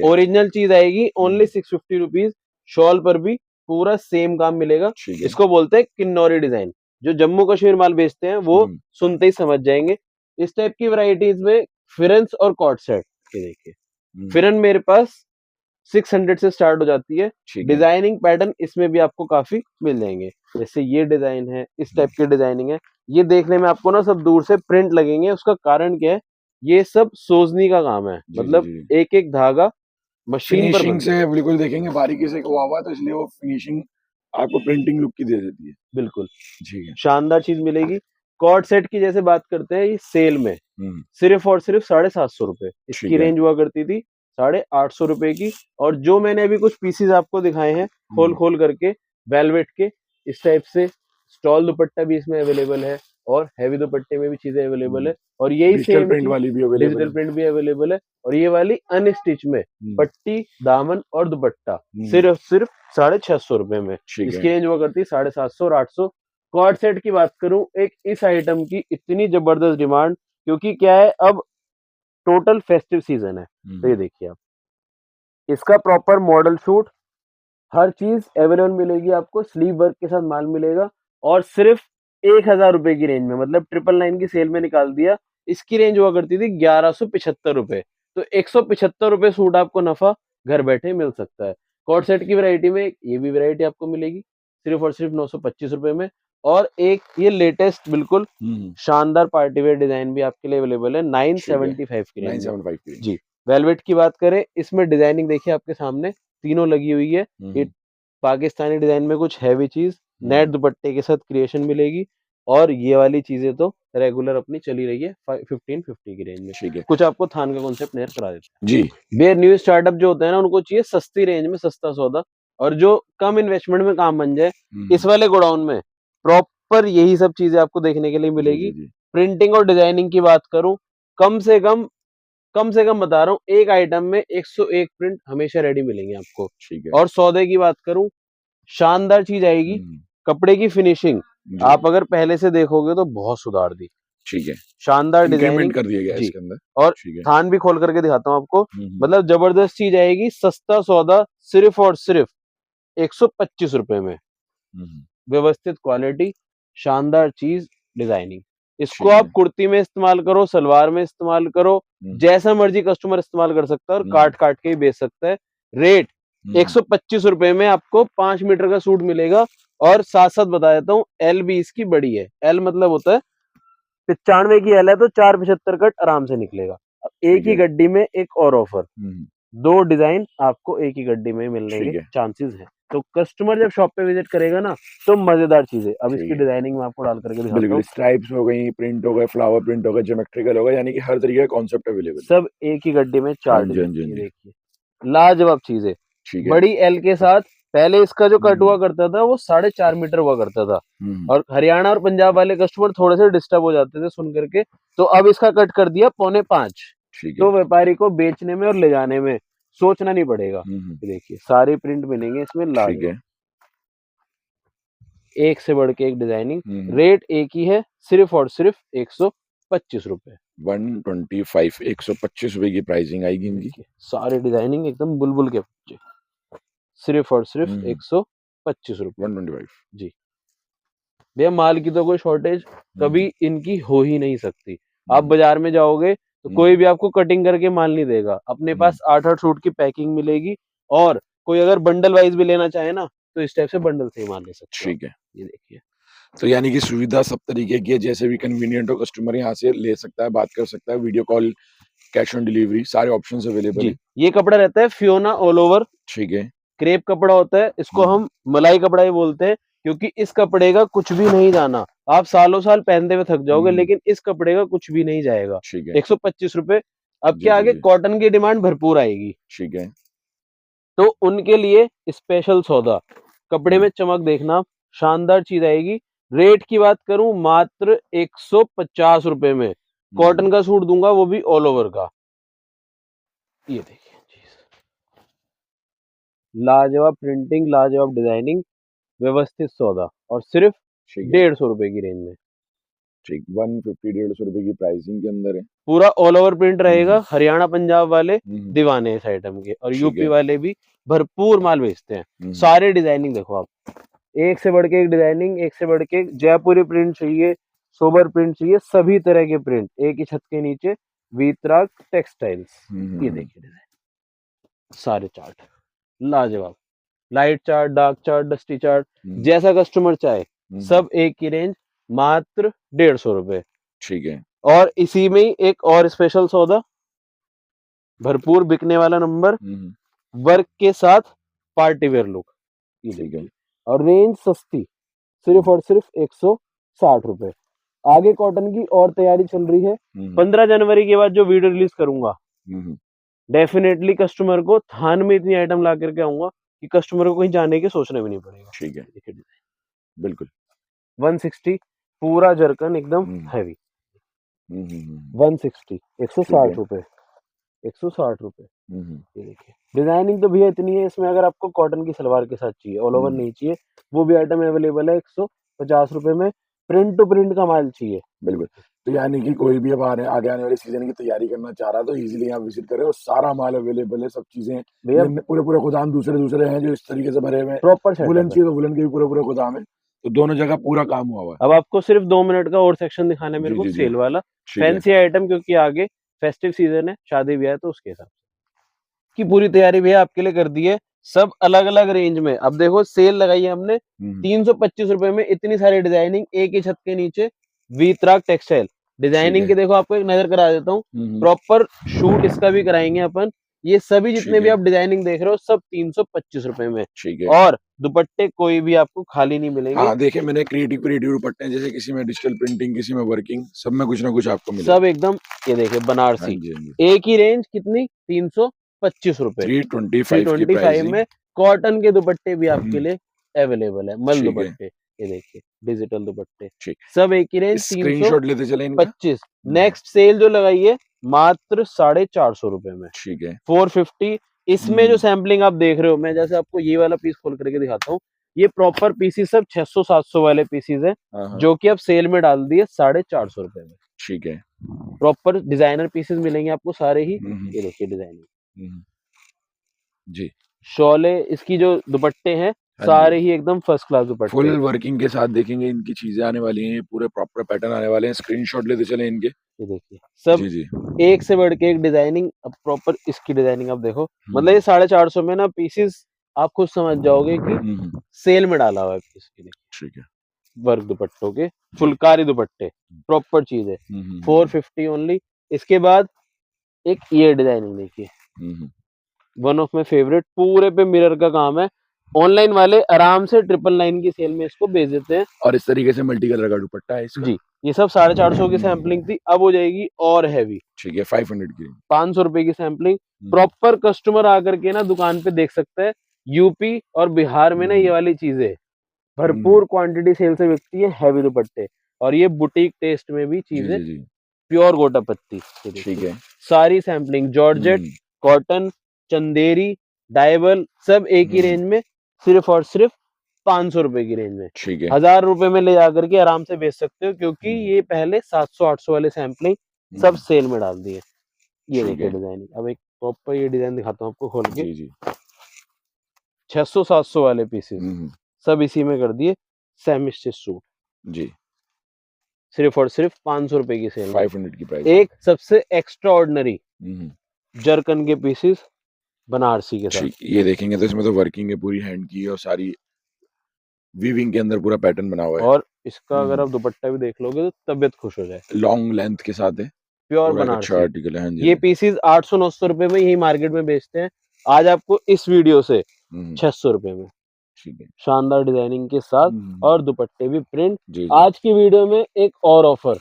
S1: ओरिजिनल चीज आएगी ओनली 650 रुपीज। शॉल पर भी पूरा सेम काम मिलेगा। इसको बोलते हैं किन्नौरी डिजाइन। जो जम्मू कश्मीर माल बेचते हैं वो सुनते ही समझ जाएंगे। इस टाइप की वैरायटीज में फिरन्स और कॉट सेट के देखिए, फिरन मेरे पास 600 से स्टार्ट हो जाती है। डिजाइनिंग पैटर्न इसमें भी आपको काफी मिल जाएंगे, जैसे ये डिजाइन है, इस टाइप की डिजाइनिंग है। ये देखने में आपको ना सब दूर से प्रिंट लगेंगे, उसका कारण क्या है, ये सब सोजनी का काम है, मतलब एक एक धागा मशीन पर
S2: फिनिशिंग से बिल्कुल देखेंगे बारीकी से हुआ हुआ, तो इसलिए वो फिनिशिंग आपको प्रिंटिंग लुक की दे देती है।
S1: बिल्कुल ठीक है, शानदार चीज मिलेगी। कॉर्ड सेट की जैसे बात करते हैं, ये सेल में सिर्फ और सिर्फ 750 रुपए इसकी रेंज हुआ करती थी, 850 रुपए की। और जो मैंने अभी कुछ पीसीज आपको दिखाए हैं खोल खोल करके, वेलवेट के इस टाइप से, स्टॉल दुपट्टा भी इसमें अवेलेबल है और हैवी दुपट्टे में भी चीजें अवेलेबल है। और यही
S2: डिजिटल प्रिंट वाली भी अवेलेबल,
S1: डिजिटल प्रिंट भी अवेलेबल है। और ये वाली अनस्टिच में पट्टी, दामन और दुपट्टा सिर्फ 650 रुपए में। इसकी रेंज हुआ करती है 750 और 800। कॉर्ड सेट की बात करूं, एक इस आइटम की इतनी जबरदस्त डिमांड, क्योंकि क्या है अब टोटल फेस्टिव सीजन है। तो ये देखिए आप, इसका प्रॉपर मॉडल शूट हर चीज अवेलेबल मिलेगी आपको, स्लीव वर्क के साथ माल मिलेगा। और सिर्फ 1000 रुपए की रेंज में, मतलब 999 की सेल में निकाल दिया। इसकी रेंज हुआ करती थी 1175 रुपए। तो 175 रुपए सूट आपको नफा घर बैठे मिल सकता है। कॉर्ड सेट की वैरायटी में ये भी वैरायटी आपको मिलेगी सिर्फ और सिर्फ 925 रुपए में। और एक ये लेटेस्ट बिल्कुल शानदार पार्टीवेयर डिजाइन भी आपके लिए अवेलेबल है 975 की रेंज में जी। वेलवेट की बात करें, इसमें डिजाइनिंग देखिए आपके सामने तीनों लगी हुई है। ये पाकिस्तानी डिजाइन में कुछ हैवी चीज नेट दुपट्टे के साथ क्रिएशन मिलेगी। और ये वाली चीजें तो रेगुलर अपनी चली रही है 1550 की रेंज में। कुछ आपको थान का कॉन्सेप्ट नजर करा देते हैं जी। बेयर न्यू स्टार्टअप जो होते हैं ना, उनको चाहिए सस्ती रेंज में सस्ता सौदा और जो कम इन्वेस्टमेंट में काम बन जाए। इस वाले गोडाउन में प्रॉपर यही सब चीजें आपको देखने के लिए मिलेगी। प्रिंटिंग और डिजाइनिंग की बात करूं, कम से कम बता रहा हूँ, एक आइटम में 101 प्रिंट हमेशा रेडी मिलेंगे आपको। और सौदे की बात करूं, शानदार चीज आएगी। कपड़े की फिनिशिंग आप अगर पहले से देखोगे तो बहुत सुधार दी। ठीक है, शानदार डिजाइनिंग
S2: कर दिया गया है इसके अंदर।
S1: और थान भी खोल करके दिखाता हूँ आपको, मतलब जबरदस्त चीज आएगी। सस्ता सौदा सिर्फ और सिर्फ 125 रुपए में, व्यवस्थित क्वालिटी, शानदार चीज, डिजाइनिंग। इसको आप कुर्ती में इस्तेमाल करो, सलवार में इस्तेमाल करो, जैसा मर्जी कस्टमर इस्तेमाल कर सकता है और काट काट के ही बेच सकता है। रेट 125 रुपए में आपको 5 मीटर का सूट मिलेगा। और साथ साथ बता देता हूँ, एल भी इसकी बड़ी है। एल मतलब होता है 95 की एल है, तो 475 कट आराम से निकलेगा। अब एक
S2: ठीक
S1: ही
S2: है।
S1: गड्डी में एक और ऑफर,
S2: हम्म,
S1: 2 डिजाइन आपको एक ही गड्डी में मिलने
S2: ठीक
S1: के
S2: है।
S1: चांसेस हैं। तो कस्टमर जब शॉप पे विजिट करेगा ना, तो मजेदार चीज है। अब इसकी
S2: ठीक है,
S1: डिजाइनिंग मैं आपको डाल करके दिखाता
S2: बिल्कुल
S1: हूँ।
S2: स्ट्राइप्स हो गई, प्रिंट हो गए, फ्लावर प्रिंट हो गया, ज्योमेट्रिकल हो गया, यानी कि हर तरीके का कॉन्सेप्ट अवेलेबल है।
S1: सब एक ही गड्डी में
S2: हाँ
S1: 4
S2: जी, हाँ
S1: डिजाइन,
S2: जी, हाँ
S1: ये
S2: जी।
S1: देखिए लाजवाब चीज है।
S2: ठीक है।
S1: बड़ी एल के साथ पहले इसका जो कट हुआ
S2: हम्म,
S1: करता था वो 4.5 मीटर हुआ करता था,
S2: हम्म,
S1: और हरियाणा और पंजाब वाले कस्टमर थोड़े से डिस्टर्ब हो जाते थे सुन करके, तो अब इसका कट कर दिया 4.25।
S2: ठीक है।
S1: तो व्यापारी को बेचने में और ले जाने में सोचना नहीं पड़ेगा।
S2: हम्म,
S1: ये देखिए सारे प्रिंट मिलेंगे इसमें
S2: ठीक है।
S1: लाजवाब, एक से बढ़ के एक डिजाइनिंग।
S2: हम्म,
S1: रेट एक ही है, सिर्फ और सिर्फ 125 रुपए।
S2: 125, 125 रुपए की प्राइसिंग आएगी
S1: ये
S2: इनकी।
S1: देखिए सारे डिजाइनिंग एकदम बुलबुल के बच्चे, सिर्फ और सिर्फ
S2: हम्म,
S1: 125 रुपए।
S2: 125।
S1: जी भैया, माल की तो कोई शॉर्टेज
S2: हम्म,
S1: कभी इनकी हो ही नहीं सकती। आप
S2: हम्म,
S1: बाजार में जाओगे तो कोई
S2: हम्म,
S1: भी आपको कटिंग करके माल नहीं देगा। अपने
S2: हम्म,
S1: पास 8-8 सूट की पैकिंग मिलेगी, और कोई अगर बंडल वाइज भी लेना चाहे ना, तो इस टाइप से बंडल से ही माल ले सकते हो आप।
S2: ठीक है।
S1: ये देखिए
S2: तो यानी कि सुविधा सब तरीके की है, जैसे भी कन्वीनियंट हो कस्टमर यहाँ से ले सकता है, बात कर सकता है, video call, cash on delivery, सारे ऑप्शंस अवेलेबल
S1: जी,
S2: है।
S1: ये कपड़ा रहता है फियोना ऑल ओवर,
S2: ठीक है।
S1: क्रेप कपड़ा होता है। इसको
S2: हम्म,
S1: हम मलाई कपड़ा ही बोलते हैं, क्योंकि इस कपड़े का कुछ भी नहीं जाना। आप सालों साल पहनते हुए थक जाओगे,
S2: हम्म,
S1: लेकिन इस कपड़े का कुछ भी नहीं जाएगा।
S2: ठीक है।
S1: 125 रुपए। अब
S2: जी,
S1: क्या
S2: जी,
S1: आगे
S2: जी।
S1: कॉटन की डिमांड भरपूर आएगी,
S2: ठीक है।
S1: तो उनके लिए स्पेशल सौदा। कपड़े
S2: हम्म,
S1: में चमक देखना, शानदार चीज आएगी। रेट की बात करूं, मात्र 150 रुपए में
S2: हम्म,
S1: कॉटन का सूट दूंगा, वो भी ऑल ओवर का। ये देखिए चीज, लाजवाब प्रिंटिंग, लाजवाब डिजाइनिंग, व्यवस्थित सौदा, और सिर्फ
S2: ठीक है।
S1: 150 रुपए की रेंज में।
S2: ठीक, 150, 150 रुपए की प्राइसिंग के अंदर है।
S1: पूरा ऑल ओवर प्रिंट
S2: हम्म,
S1: रहेगा। हरियाणा पंजाब वाले
S2: हम्म,
S1: दीवाने हैं इस आइटम के, और
S2: ठीक
S1: यूपी
S2: है।
S1: वाले भी भरपूर माल बेचते हैं।
S2: हम्म,
S1: सारे डिजाइनिंग देखो आप, एक से बढ़ के एक डिजाइनिंग, एक से बढ़ के एक। जयपुरी प्रिंट चाहिए, सोबर प्रिंट चाहिए, सभी तरह के प्रिंट एक ही छत के नीचे। वीतराग टेक्सटाइल्स, ये देखिए डिजाइन, सारे चार्ट लाजवाब, light chart, dark chart, dusty chart,
S2: hmm,
S1: जैसा कस्टमर चाहे,
S2: हम्म,
S1: सब एक ही रेंज, मात्र 150 रुपए।
S2: ठीक है।
S1: और इसी में ही एक और स्पेशल सौदा, भरपूर बिकने वाला नंबर,
S2: हम्म,
S1: वर्क के साथ पार्टी वेयर लुक, ये
S2: ठीक है।
S1: देखिए। और रेंज सस्ती, सिर्फ
S2: हम्म,
S1: और सिर्फ 160 रुपए। आगे कॉटन की और तैयारी चल रही है।
S2: हम्म,
S1: 15 जनवरी के बाद जो वीडियो रिलीज करूंगा,
S2: हम्म,
S1: डेफिनेटली कस्टमर को थान में इतनी आइटम ला करके आऊंगा कि कस्टमर को कहीं जाने के सोचना भी नहीं पड़ेगा।
S2: ठीक है।
S1: देखिए डिजाइन,
S2: बिल्कुल।
S1: 160, पूरा जरकन एकदम
S2: हम्म,
S1: हैवी।
S2: हम्म,
S1: 160,
S2: ठीक है।
S1: 160 रुपए, 160 रुपए।
S2: हम्म,
S1: ये देखिए डिजाइनिंग तो भैया इतनी है इसमें। अगर आपको कॉटन की सलवार के साथ चाहिए, ऑल ओवर
S2: हम्म,
S1: नहीं चाहिए, वो भी आइटम अवेलेबल है 150 रुपए में। प्रिंट टू प्रिंट का माल चाहिए, ये
S2: बिल्कुल।
S1: देखिए
S2: तो यानी कि कोई भी अब आगे आने वाले सीजन की तैयारी करना चाह रहा है तो इजीली यहाँ विजिट करे, और सारा माल अवेलेबल है, सब चीजें।
S1: भैया।
S2: ये पूरे पूरे गोदाम दूसरे दूसरे हैं जो इस तरीके से भरे हुए हैं।
S1: प्रॉपर
S2: वुलन
S1: सेटअप है।
S2: चाहिए तो वुलन के भी पूरे पूरे गोदाम है, तो दोनों जगह पूरा काम हुआ हुआ है।
S1: अब आपको सिर्फ 2 मिनट का और सेक्शन दिखाना है मेरे
S2: जी,
S1: को,
S2: जी, जी।
S1: सेल वाला।
S2: ठीक है।
S1: फैंसी आइटम, क्योंकि आगे फेस्टिव सीजन है, शादी ब्याह है, तो उसके हिसाब की पूरी तैयारी भैया आपके लिए कर दी है। सब अलग अलग रेंज में। अब देखो सेल लगाई है हमने,
S2: हम्म,
S1: 325 रुपए में इतनी सारी डिजाइनिंग एक ही छत के नीचे। वीतराग टेक्सटाइल,
S2: ठीक
S1: डिजाइनिंग
S2: है।
S1: के देखो आपको एक नजर करा देता हूँ।
S2: हम्म,
S1: प्रॉपर शूट इसका भी कराएंगे अपन। ये सभी जितने
S2: ठीक
S1: भी
S2: है।
S1: आप डिजाइनिंग देख रहे हो, सब 325 रुपए में।
S2: ठीक है।
S1: और दुपट्टे कोई भी आपको खाली नहीं मिलेंगे।
S2: हाँ, देखिए मैंने क्रिएटिव क्रिएटिव दुपट्टे हैं, जैसे किसी में डिजिटल प्रिंटिंग, किसी में वर्किंग, सब में कुछ ना कुछ आपको
S1: सब
S2: मिलेगा।
S1: एकदम, ये देखिए
S2: हाँ
S1: बनारसी,
S2: जी, हाँ जी।
S1: एक ही रेंज कितनी, 325 रुपए।
S2: 325 की
S1: 325
S2: प्राइसिंग।
S1: में कॉटन के दुपट्टे भी आपके
S2: हम्म,
S1: लिए अवेलेबल है, मल
S2: ठीक है।
S1: दुपट्टे, ये देखिए डिजिटल दुपट्टे,
S2: ठीक।
S1: सब एक ही रेंज
S2: स्क्रीनशॉट लेते चले इनका।
S1: 325। नेक्स्ट सेल जो लगाई है, मात्र 450 रुपए में,
S2: ठीक है।
S1: 450। इसमें जो
S2: हम्म,
S1: सैम्पलिंग आप देख रहे हो, मैं जैसे आपको ये वाला पीस खोल करके दिखाता हूँ, ये प्रॉपर पीसीस सब 600-700 वाले पीसीस है,
S2: हाँ, हाँ।
S1: जो कि अब सेल में डाल दिए 450 रुपए में।
S2: ठीक है।
S1: प्रॉपर डिजाइनर पीसेस मिलेंगे आपको सारे ही।
S2: हम्म,
S1: ये देखिए डिजाइनिंग,
S2: हम्म, जी।
S1: शोले, इसकी जो दुपट्टे हैं,
S2: हाँ जी।
S1: सारे ही एकदम फर्स्ट क्लास
S2: फुल
S1: दुपट्टे।
S2: वर्किंग के साथ देखेंगे इनकी चीजें आने वाली हैं, ये पूरे प्रॉपर पैटर्न आने वाले हैं, स्क्रीनशॉट लेते चले इनके।
S1: ये देखिए सब
S2: जी, जी।
S1: एक से बढ़ के एक डिजाइनिंग। अब प्रॉपर इसकी डिजाइनिंग आप देखो, मतलब ये
S2: हम्म,
S1: 450 में ना पीसेस, आप खुद समझ जाओगे कि सेल में डाला हुआ है पीस। ये देखिए
S2: ठीक है।
S1: वर्क दुपट्टों के,
S2: जी।
S1: फुलकारी दुपट्टे, प्रॉपर चीज है।
S2: हम्म,
S1: 450 ओनली। इसके बाद एक ये डिजाइनिंग देखिए,
S2: हम्म,
S1: वन ऑफ माई फेवरेट, पूरे पे मिरर का काम है। ऑनलाइन वाले आराम से 999 की सेल में इसको बेच देते हैं।
S2: और इस तरीके से मल्टी कलर का दुपट्टा है इसका।
S1: जी, ये सब 450 की सैम्पलिंग थी, अब हो जाएगी और हैवी।
S2: ठीक है, 500 की।
S1: 500 रुपए की सैम्पलिंग। प्रॉपर कस्टमर आकर के ना दुकान पे देख सकता है। यूपी और बिहार में ना ये वाली चीजें भरपूर क्वांटिटी सेल से बिकती है, हैवी दुपट्टे। और ये बुटीक टेस्ट में भी
S2: जी
S1: चीजें,
S2: जी जी।
S1: प्योर गोटा पत्ती। ये
S2: ठीक
S1: देखिए,
S2: है।
S1: सारी sampling georgette, cotton, Chanderi, dyeable, सब एक ही रेंज में, सिर्फ और सिर्फ 500 रुपए की रेंज में।
S2: ठीक है।
S1: 1000 रुपए में ले जाकर के आराम से बेच सकते हो, क्योंकि ये पहले 700-800 वाले सैम्पलिंग सब सेल में डाल दिए। ये
S2: ठीक
S1: देखिए
S2: है।
S1: डिजाइनिंग, अब एक प्रॉपर ये डिजाइन दिखाता हूँ आपको खोल के।
S2: जी जी।
S1: 600-700 वाले पीसेस सब इसी में कर दिए, सेमी स्टिच सूट,
S2: जी।
S1: सिर्फ और सिर्फ 500 रुपए की सेल में।
S2: 500 की प्राइस।
S1: एक सबसे एक्स्ट्रा ऑर्डिनरी जरकन के पीसेस बनारसी के साथ।
S2: ठीक, ये देखेंगे तो इसमें तो वर्किंग है पूरी हैंड की, और सारी वीविंग के अंदर पूरा पैटर्न बना हुआ है।
S1: और इसका अगर आप दुपट्टा भी देख लोगे तो तबीयत खुश हो जाए।
S2: लॉन्ग लेंथ के साथ है,
S1: प्योर
S2: पूरा एक अच्छा
S1: बनारसी।
S2: आर्टिकल है। हाँ जी।
S1: ये पीसेस 800-900 रुपए में यही मार्केट में बेचते हैं, आज आपको इस वीडियो से 600 रुपए में।
S2: ठीक है।
S1: शानदार डिजाइनिंग के साथ और दुपट्टे भी प्रिंट।
S2: जी जी।
S1: आज की वीडियो में एक और ऑफर,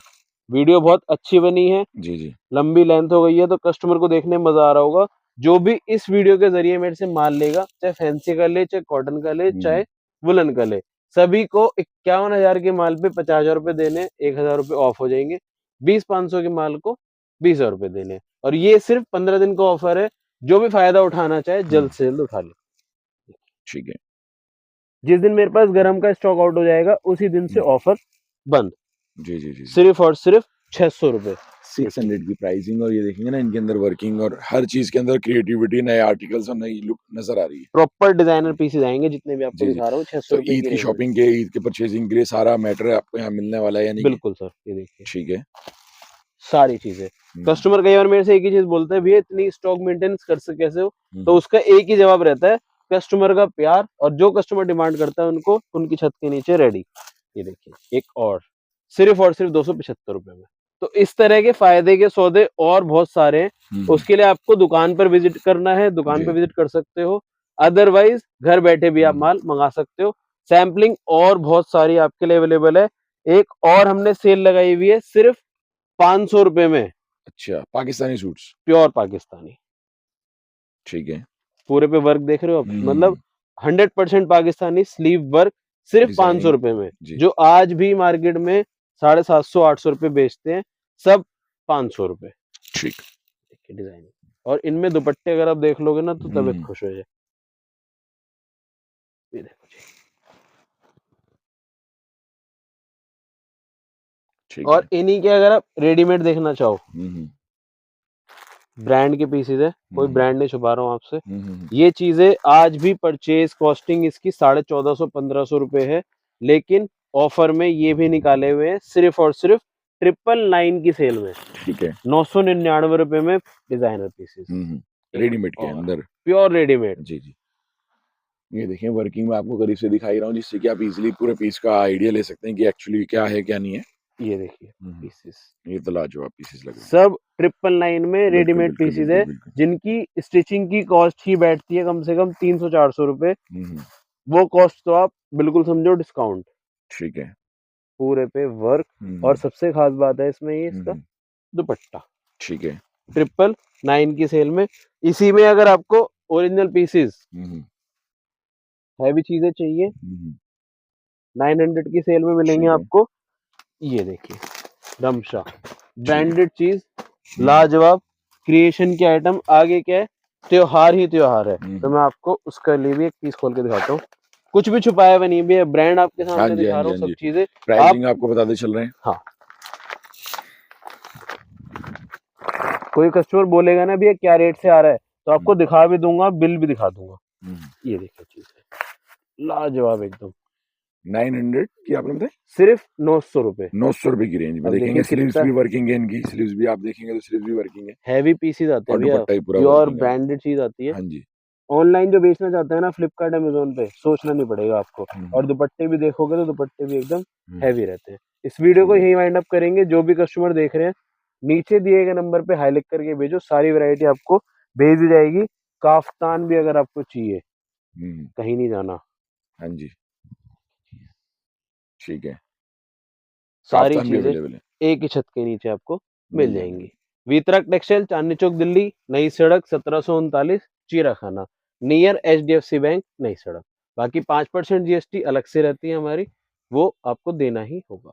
S1: वीडियो बहुत अच्छी बनी है,
S2: जी जी।
S1: लंबी लेंथ हो गई है तो कस्टमर को देखने में मजा आ रहा होगा। जो भी इस वीडियो के जरिए मेरे से माल लेगा, चाहे फैंसी का ले, चाहे कॉटन का ले, चाहे वुलन का ले, सभी को 51,000 के माल पे 50,000 रुपए देने, 1,000 रुपए ऑफ हो जाएंगे। 20-500 के माल को 20,000 रुपए देने। और ये सिर्फ 15 दिन का ऑफर है, जो भी फायदा उठाना चाहे जल्द से जल्द उठा ले।
S2: ठीक है।
S1: जिस दिन मेरे पास गरम का स्टॉक आउट हो जाएगा, उसी दिन से ऑफर बंद।
S2: जी जी जी।
S1: सिर्फ और सिर्फ 600 रुपए।
S2: 600 की प्राइसिंग, और ये देखेंगे ना इनके अंदर वर्किंग और हर चीज के अंदर क्रिएटिविटी, नए आर्टिकल्स और नई लुक नजर आ रही है।
S1: प्रॉपर डिजाइनर पीसेस आएंगे जितने भी आपको दिखा रहा हूँ, 600
S2: तो
S1: रुपए
S2: ईद की शॉपिंग के, ईद के परचेजिंग के लिए सारा मैटर आपको यहाँ मिलने वाला है, यानी
S1: बिल्कुल सर। ये देखिए
S2: ठीक है,
S1: सारी चीजें। कस्टमर कई बार मेरे से एक ही चीज बोलते हैं, भैया इतनी स्टॉक मेंटेनेंस कैसे हो, तो उसका एक ही जवाब रहता है, कस्टमर का प्यार, और जो कस्टमर डिमांड करता है उनको उनकी छत के नीचे रेडी। ये देखिए एक और सिर्फ 275 रुपए में। तो इस तरह के फायदे के सौदे और बहुत सारे हैं। उसके लिए आपको दुकान पर विजिट करना है, दुकान पर विजिट कर सकते हो, अदरवाइज घर बैठे भी आप माल मंगा सकते हो। सैम्पलिंग और बहुत सारी आपके लिए अवेलेबल है। एक और हमने सेल लगाई हुई है सिर्फ 500 रुपए में।
S2: अच्छा, पाकिस्तानी सूट्स,
S1: प्योर पाकिस्तानी।
S2: ठीक है।
S1: पूरे पे वर्क देख रहे हो आप, मतलब 100% पाकिस्तानी स्लीव वर्क, सिर्फ 500 रुपए में। जो आज भी मार्केट में 750-800 रुपए बेचते हैं, सब 500 रुपए।
S2: ठीक।
S1: देखिए डिजाइन, और इनमें दुपट्टे अगर आप देख लोगे ना तो तबीयत खुश हो जाए। ये देखो जी। और इन्हीं के अगर आप रेडीमेड देखना चाहो, ब्रांड के पीसेज है, कोई ब्रांड नहीं छुपा रहा हूँ आपसे। ये चीजें आज भी परचेज कॉस्टिंग इसकी 1450-1500 रुपए है, लेकिन ऑफर में ये भी निकाले हुए हैं सिर्फ और सिर्फ 999 की सेल में।
S2: ठीक है।
S1: 999 रुपए में डिजाइनर पीसेस
S2: रेडीमेड के अंदर,
S1: प्योर रेडीमेड।
S2: जी जी। ये देखिए वर्किंग में आपको करीब से दिखाई रहा हूँ, जिससे कि आप इजीली पूरे पीस का आइडिया ले सकते हैं कि एक्चुअली क्या है क्या नहीं है।
S1: ये देखिए पीसेस,
S2: ये तो लाजवाब पीसेस लग रहे हैं।
S1: सब 999 में रेडीमेड पीसेस है, जिनकी स्टिचिंग की कॉस्ट ही बैठती है कम से कम 300-400 रुपए। वो कॉस्ट तो आप बिल्कुल समझो डिस्काउंट।
S2: ठीक है।
S1: पूरे पे वर्क, और सबसे खास बात है इसमें ये इसका दुपट्टा।
S2: ठीक है।
S1: 999 की सेल में। इसी में अगर आपको ओरिजिनल पीसेस, हैवी चीजें चाहिए, 900 की सेल में मिलेंगे आपको। ये देखिए रमशा ब्रांडेड चीज, लाजवाब क्रिएशन के आइटम। आगे क्या है, त्योहार ही त्योहार है, तो मैं आपको उसका लिए भी एक पीस खोल के दिखाता हूँ। कुछ भी छुपाया हुआ नहीं है, ब्रांड आपके सामने दिखा रहा हूँ, सब चीजें।
S2: प्राइसिंग आपको बताते चल रहे हैं।
S1: हाँ, कोई कस्टमर बोलेगा ना भैया क्या रेट से आ रहा है, तो आपको दिखा भी दूंगा, बिल भी दिखा दूंगा। ये देखिए चीज लाजवाब एकदम।
S2: 900 की आपने बताया,
S1: सिर्फ 900 रुपए।
S2: 900 रुपए की रेंज में देखेंगे। स्लीव्स भी वर्किंग है इनकी, स्लीव्स भी आप देखेंगे तो स्लीव्स भी वर्किंग है।
S1: हैवी पीसेस आते हैं भैया, प्योर ब्रांडेड चीज आती है।
S2: हाँ जी।
S1: ऑनलाइन जो बेचना चाहते हैं ना, फ्लिपकार्ट अमेज़न पे, सोचना नहीं पड़ेगा आपको। और दुपट्टे भी देखोगे तो दुपट्टे भी एकदम हैवी रहते हैं। इस वीडियो को यही वाइंड अप करेंगे। जो भी कस्टमर देख रहे हैं, नीचे दिए गए नंबर पे हाई लिख करके भेजो, सारी वैरायटी आपको भेज दी जाएगी। काफ्तान भी अगर आपको चाहिए, कहीं नहीं जाना।
S2: हाँ जी, ठीक है,
S1: सारी
S2: काफ्तान भी
S1: चीजें
S2: अवेलेबल है,
S1: एक ही छत के नीचे आपको मिल
S2: मिल जाएंगे।
S1: जाएंगी। वितरक टेक्सटाइल, चांदनी चौक दिल्ली, नई सड़क 1739, चीराखाना, नियर HDFC बैंक, नई सड़क। बाकी 5% GST अलग से रहती है हमारी, वो आपको देना ही होगा।